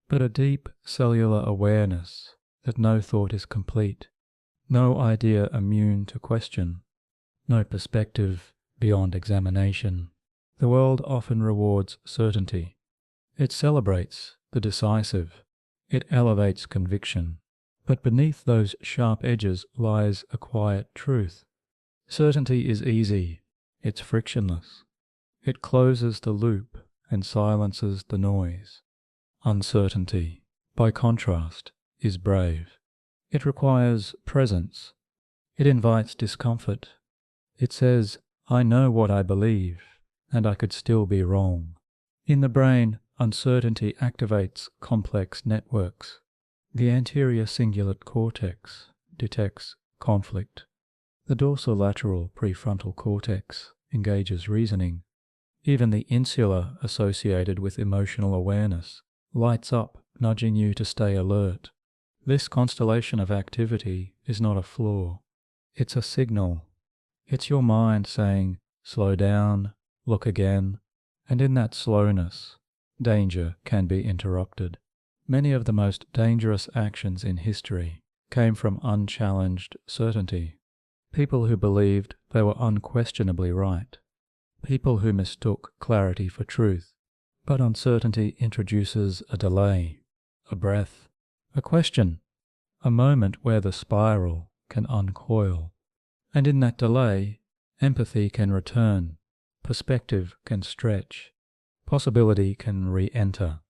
S1: but a deep cellular awareness that no thought is complete, no idea immune to question, no perspective beyond examination. The world often rewards certainty. It celebrates the decisive. It elevates conviction. But beneath those sharp edges lies a quiet truth. Certainty is easy. It's frictionless. It closes the loop and silences the noise. Uncertainty, by contrast, is brave. It requires presence. It invites discomfort. It says, "I know what I believe, and I could still be wrong." In the brain, uncertainty activates complex networks. The anterior cingulate cortex detects conflict. The dorsolateral prefrontal cortex engages reasoning. Even the insula associated with emotional awareness lights up, nudging you to stay alert. This constellation of activity is not a flaw. It's a signal. It's your mind saying, "Slow down, look again," and in that slowness, danger can be interrupted. Many of the most dangerous actions in history came from unchallenged certainty. People who believed they were unquestionably right. People who mistook clarity for truth. But uncertainty introduces a delay, a breath, a question, a moment where the spiral can uncoil. And in that delay, empathy can return, perspective can stretch, possibility can re-enter.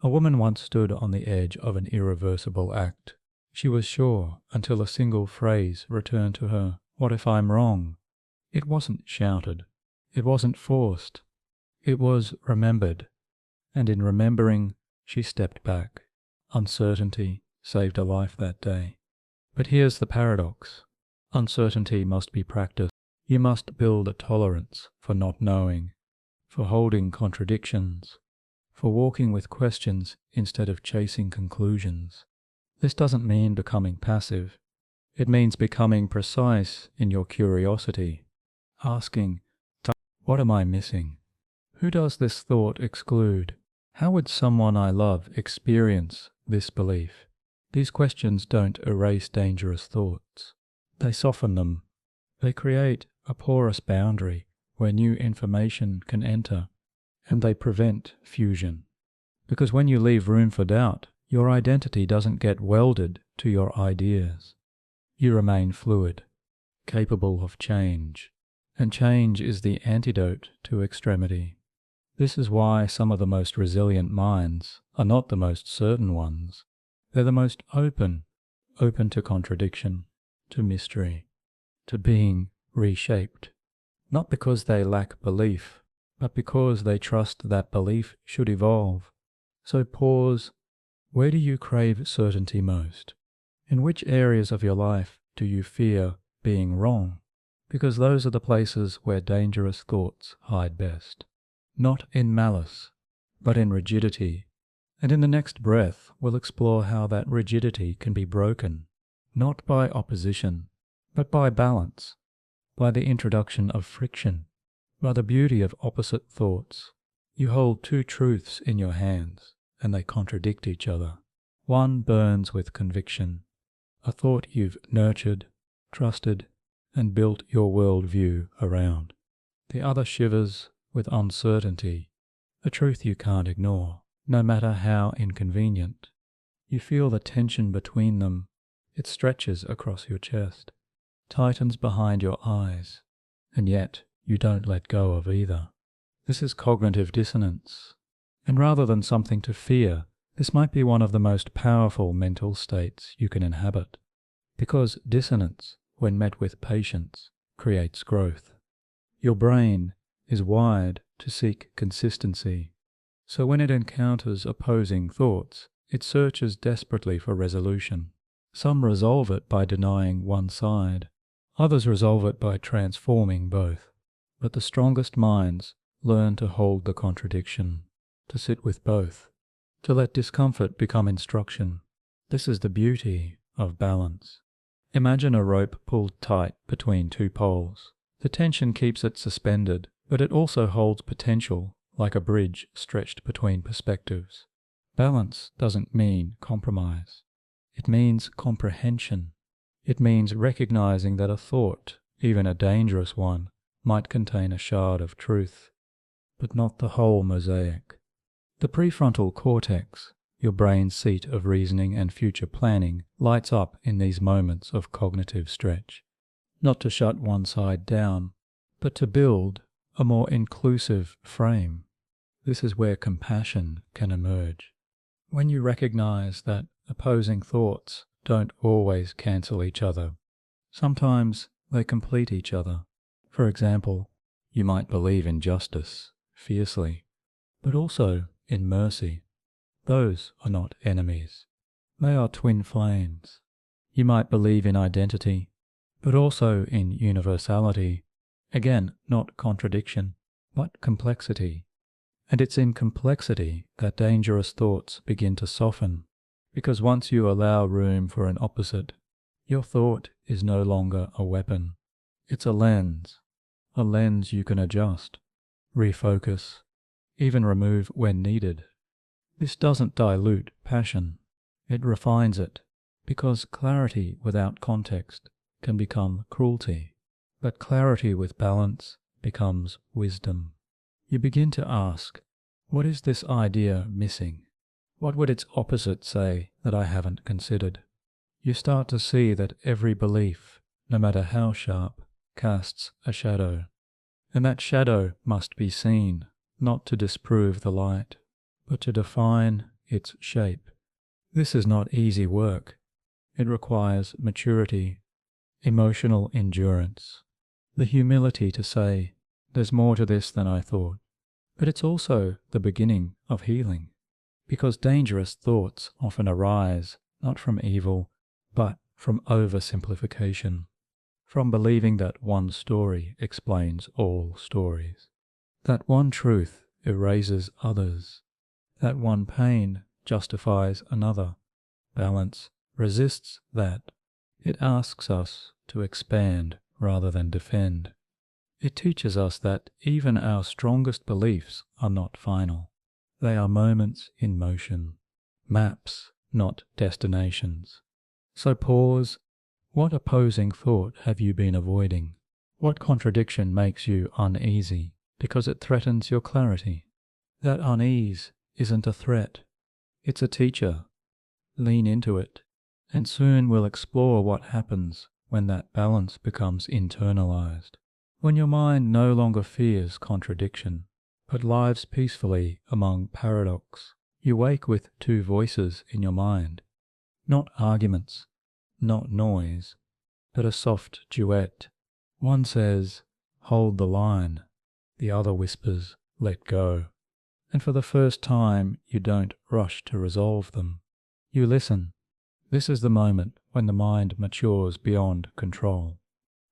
S1: A woman once stood on the edge of an irreversible act. She was sure until a single phrase returned to her, "What if I'm wrong?" It wasn't shouted. It wasn't forced. It was remembered. And in remembering, she stepped back. Uncertainty saved her life that day. But here's the paradox. Uncertainty must be practiced. You must build a tolerance for not knowing, for holding contradictions, for walking with questions instead of chasing conclusions. This doesn't mean becoming passive. It means becoming precise in your curiosity, asking, "What am I missing? Who does this thought exclude? How would someone I love experience this belief? These questions don't erase dangerous thoughts. They soften them. They create a porous boundary where new information can enter, and they prevent fusion. Because when you leave room for doubt, your identity doesn't get welded to your ideas. You remain fluid, capable of change, and change is the antidote to extremity. This is why some of the most resilient minds are not the most certain ones. They're the most open to contradiction, to mystery, to being reshaped. Not because they lack belief, but because they trust that belief should evolve. So pause. Where do you crave certainty most? In which areas of your life do you fear being wrong? Because those are the places where dangerous thoughts hide best. Not in malice, but in rigidity. And in the next breath, we'll explore how that rigidity can be broken, not by opposition, but by balance, by the introduction of friction, by the beauty of opposite thoughts. You hold two truths in your hands, and they contradict each other. One burns with conviction, a thought you've nurtured, trusted, and built your worldview around. The other shivers with uncertainty, a truth you can't ignore, no matter how inconvenient. You feel the tension between them. It stretches across your chest, tightens behind your eyes, and yet you don't let go of either. This is cognitive dissonance, and rather than something to fear, this might be one of the most powerful mental states you can inhabit, because dissonance, when met with patience, creates growth. Your brain is wired to seek consistency, so when it encounters opposing thoughts, it searches desperately for resolution. Some resolve it by denying one side, others resolve it by transforming both. But the strongest minds learn to hold the contradiction, to sit with both, to let discomfort become instruction. This is the beauty of balance. Imagine a rope pulled tight between two poles. The tension keeps it suspended, but it also holds potential, like a bridge stretched between perspectives. Balance doesn't mean compromise. It means comprehension. It means recognizing that a thought, even a dangerous one, might contain a shard of truth, but not the whole mosaic. The prefrontal cortex, your brain's seat of reasoning and future planning, lights up in these moments of cognitive stretch, not to shut one side down, but to build a more inclusive frame. This is where compassion can emerge. When you recognize that opposing thoughts don't always cancel each other, sometimes they complete each other. For example, you might believe in justice fiercely, but also in mercy. Those are not enemies. They are twin flames. You might believe in identity, but also in universality. Again, not contradiction, but complexity. And it's in complexity that dangerous thoughts begin to soften, because once you allow room for an opposite, your thought is no longer a weapon. It's a lens you can adjust, refocus, even remove when needed. This doesn't dilute passion, it refines it, because clarity without context can become cruelty, but clarity with balance becomes wisdom. You begin to ask, what is this idea missing? What would its opposite say that I haven't considered? You start to see that every belief, no matter how sharp, casts a shadow, and that shadow must be seen, not to disprove the light, but to define its shape. This is not easy work. It requires maturity, emotional endurance, the humility to say, there's more to this than I thought. But it's also the beginning of healing, because dangerous thoughts often arise not from evil, but from oversimplification, from believing that one story explains all stories, that one truth erases others, that one pain justifies another. Balance resists that. It asks us to expand rather than defend. It teaches us that even our strongest beliefs are not final. They are moments in motion, maps, not destinations. So pause. What opposing thought have you been avoiding? What contradiction makes you uneasy because it threatens your clarity? That unease isn't a threat. It's a teacher. Lean into it, and soon we'll explore what happens when that balance becomes internalized. When your mind no longer fears contradiction, but lives peacefully among paradox. You wake with two voices in your mind. Not arguments, not noise, but a soft duet. One says, hold the line. The other whispers, let go. And for the first time, you don't rush to resolve them. You listen. This is the moment when the mind matures beyond control.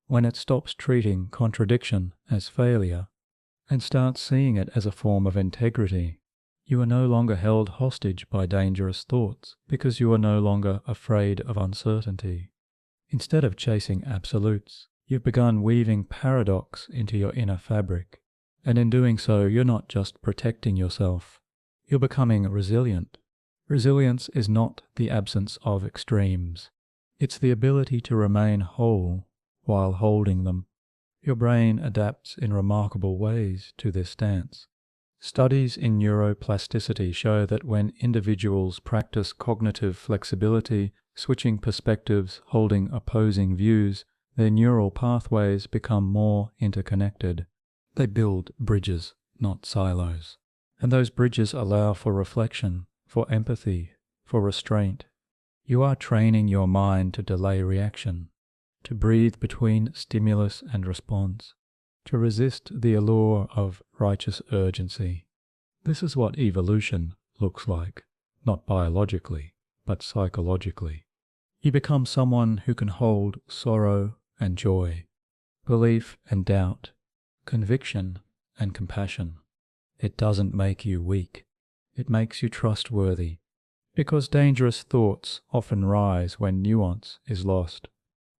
S1: When it stops treating contradiction as failure and starts seeing it as a form of integrity. You are no longer held hostage by dangerous thoughts because you are no longer afraid of uncertainty. Instead of chasing absolutes, you've begun weaving paradox into your inner fabric. And in doing so, you're not just protecting yourself. You're becoming resilient. Resilience is not the absence of extremes. It's the ability to remain whole while holding them. Your brain adapts in remarkable ways to this stance. Studies in neuroplasticity show that when individuals practice cognitive flexibility, switching perspectives, holding opposing views, their neural pathways become more interconnected. They build bridges, not silos. And those bridges allow for reflection, for empathy, for restraint. You are training your mind to delay reaction, to breathe between stimulus and response, to resist the allure of righteous urgency. This is what evolution looks like, not biologically, but psychologically. You become someone who can hold sorrow and joy, belief and doubt, conviction and compassion. It doesn't make you weak. It makes you trustworthy, because dangerous thoughts often rise when nuance is lost.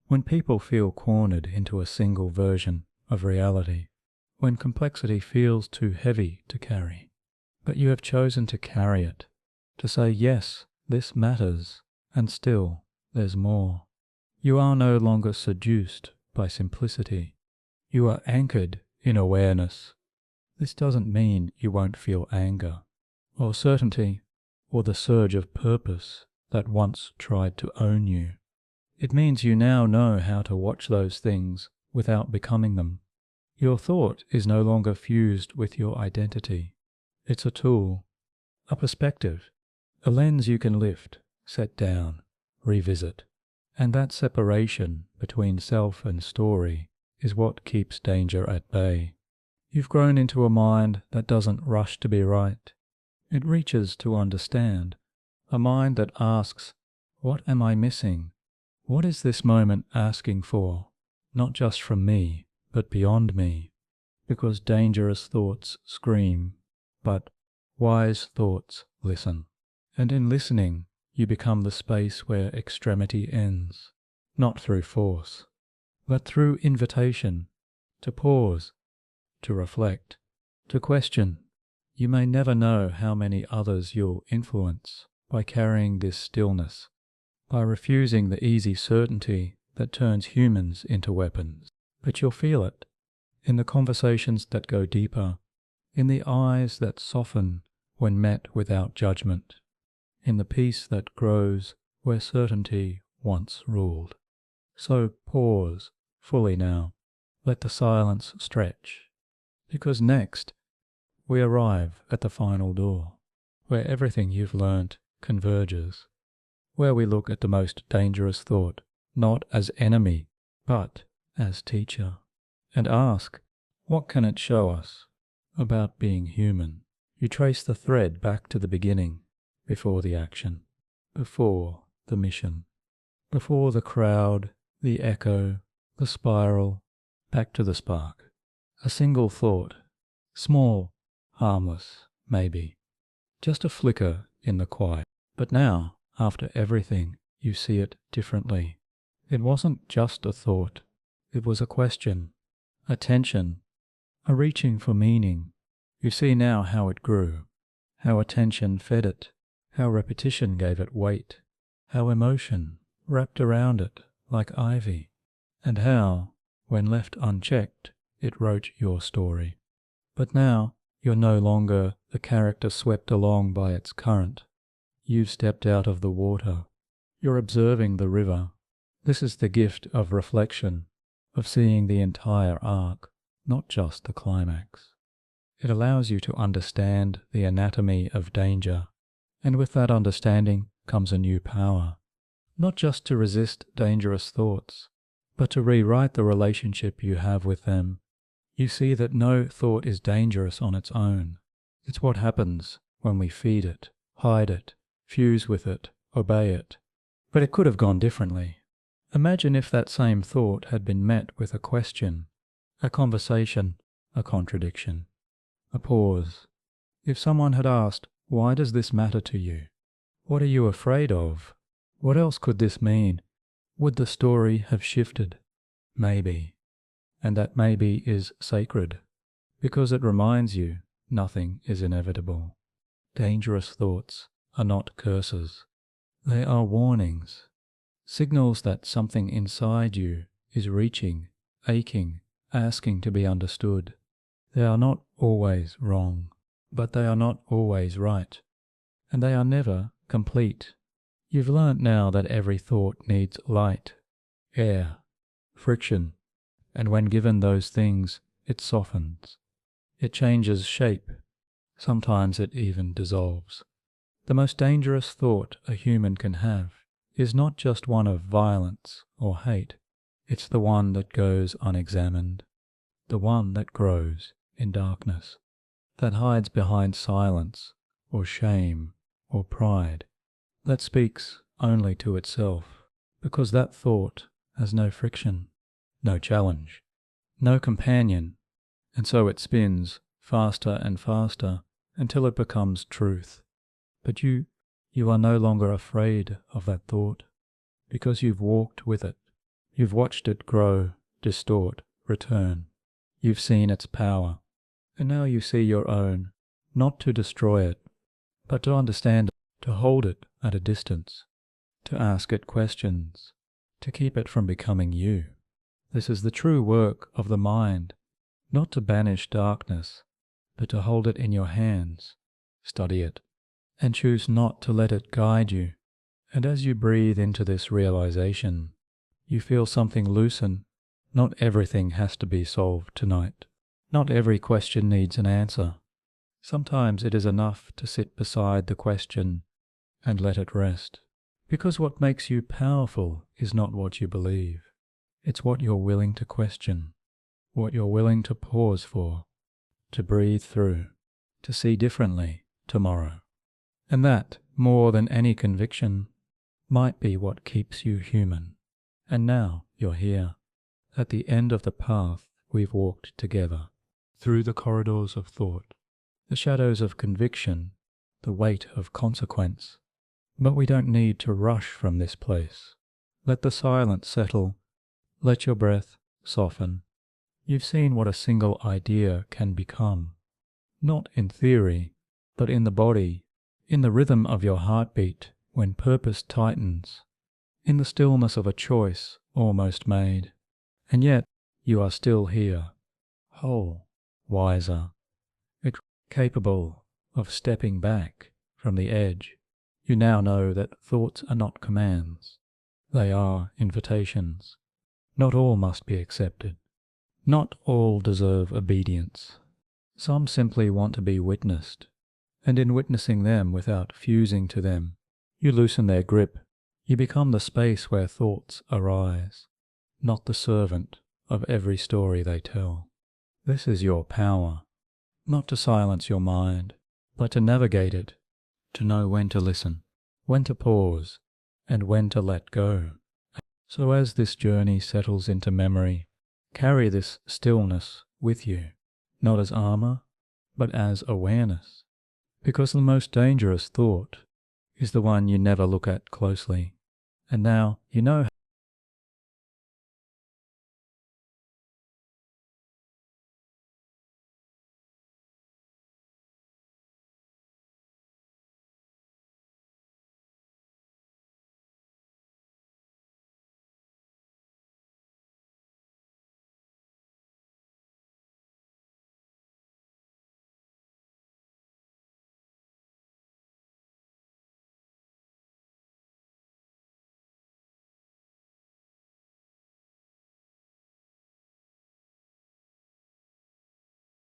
S1: When people feel cornered into a single version of reality, when complexity feels too heavy to carry, but you have chosen to carry it, to say, yes, this matters, and still there's more. You are no longer seduced by simplicity. You are anchored in awareness. This doesn't mean you won't feel anger, or certainty, or the surge of purpose that once tried to own you. It means you now know how to watch those things without becoming them. Your thought is no longer fused with your identity. It's a tool, a perspective, a lens you can lift, set down, revisit. And that separation between self and story is what keeps danger at bay. You've grown into a mind that doesn't rush to be right. It reaches to understand, a mind that asks, what am I missing? What is this moment asking for? Not just from me, but beyond me. Because dangerous thoughts scream, but wise thoughts listen. And in listening, you become the space where extremity ends, not through force, but through invitation, to pause, to reflect, to question. You may never know how many others you'll influence by carrying this stillness, by refusing the easy certainty that turns humans into weapons. But you'll feel it in the conversations that go deeper, in the eyes that soften when met without judgment, in the peace that grows where certainty once ruled. So pause fully now. Let the silence stretch. Because next, we arrive at the final door, where everything you've learnt converges, where we look at the most dangerous thought, not as enemy, but as teacher, and ask, what can it show us about being human? You trace the thread back to the beginning, before the action, before the mission, before the crowd, the echo, the spiral, back to the spark. A single thought, small, harmless, maybe, just a flicker in the quiet. But now, after everything, you see it differently. It wasn't just a thought, it was a question, a tension a reaching for meaning. You see now how it grew, how attention fed it, how repetition gave it weight, how emotion wrapped around it like ivy, and how, when left unchecked, it wrote your story. But now you're no longer the character swept along by its current. You've stepped out of the water. You're observing the river. This is the gift of reflection, of seeing the entire arc, not just the climax. It allows you to understand the anatomy of danger, and with that understanding comes a new power, not just to resist dangerous thoughts, but to rewrite the relationship you have with them. You see that no thought is dangerous on its own. It's what happens when we feed it, hide it, fuse with it, obey it. But it could have gone differently. Imagine if that same thought had been met with a question, a conversation, a contradiction, a pause. If someone had asked, "Why does this matter to you? What are you afraid of? What else could this mean?" Would the story have shifted? Maybe. And that maybe is sacred, because it reminds you nothing is inevitable. Dangerous thoughts are not curses. They are warnings, signals that something inside you is reaching, aching, asking to be understood. They are not always wrong, but they are not always right, and they are never complete. You've learnt now that every thought needs light, air, friction, and when given those things, it softens. It changes shape. Sometimes it even dissolves. The most dangerous thought a human can have is not just one of violence or hate. It's the one that goes unexamined, the one that grows in darkness, that hides behind silence or shame or pride, that speaks only to itself, because that thought has no friction, no challenge, no companion, and so it spins faster and faster until it becomes truth. But you are no longer afraid of that thought, because you've walked with it. You've watched it grow, distort, return. You've seen its power, and now you see your own, not to destroy it, but to understand it, to hold it at a distance, to ask it questions, to keep it from becoming you. This is the true work of the mind, not to banish darkness, but to hold it in your hands, study it, and choose not to let it guide you. And as you breathe into this realization, you feel something loosen. Not everything has to be solved tonight. Not every question needs an answer. Sometimes it is enough to sit beside the question and let it rest. Because what makes you powerful is not what you believe. It's what you're willing to question, what you're willing to pause for, to breathe through, to see differently tomorrow. And that, more than any conviction, might be what keeps you human. And now you're here, at the end of the path we've walked together, through the corridors of thought, the shadows of conviction, the weight of consequence. But we don't need to rush from this place. Let the silence settle. Let your breath soften. You've seen what a single idea can become, not in theory, but in the body, in the rhythm of your heartbeat when purpose tightens, in the stillness of a choice almost made. And yet you are still here, whole, wiser, capable of stepping back from the edge. You now know that thoughts are not commands. They are invitations. Not all must be accepted. Not all deserve obedience. Some simply want to be witnessed, and in witnessing them without fusing to them, you loosen their grip. You become the space where thoughts arise, not the servant of every story they tell. This is your power, not to silence your mind, but to navigate it, to know when to listen, when to pause, and when to let go. So as this journey settles into memory, carry this stillness with you, not as armor, but as awareness, because the most dangerous thought is the one you never look at closely. And now you know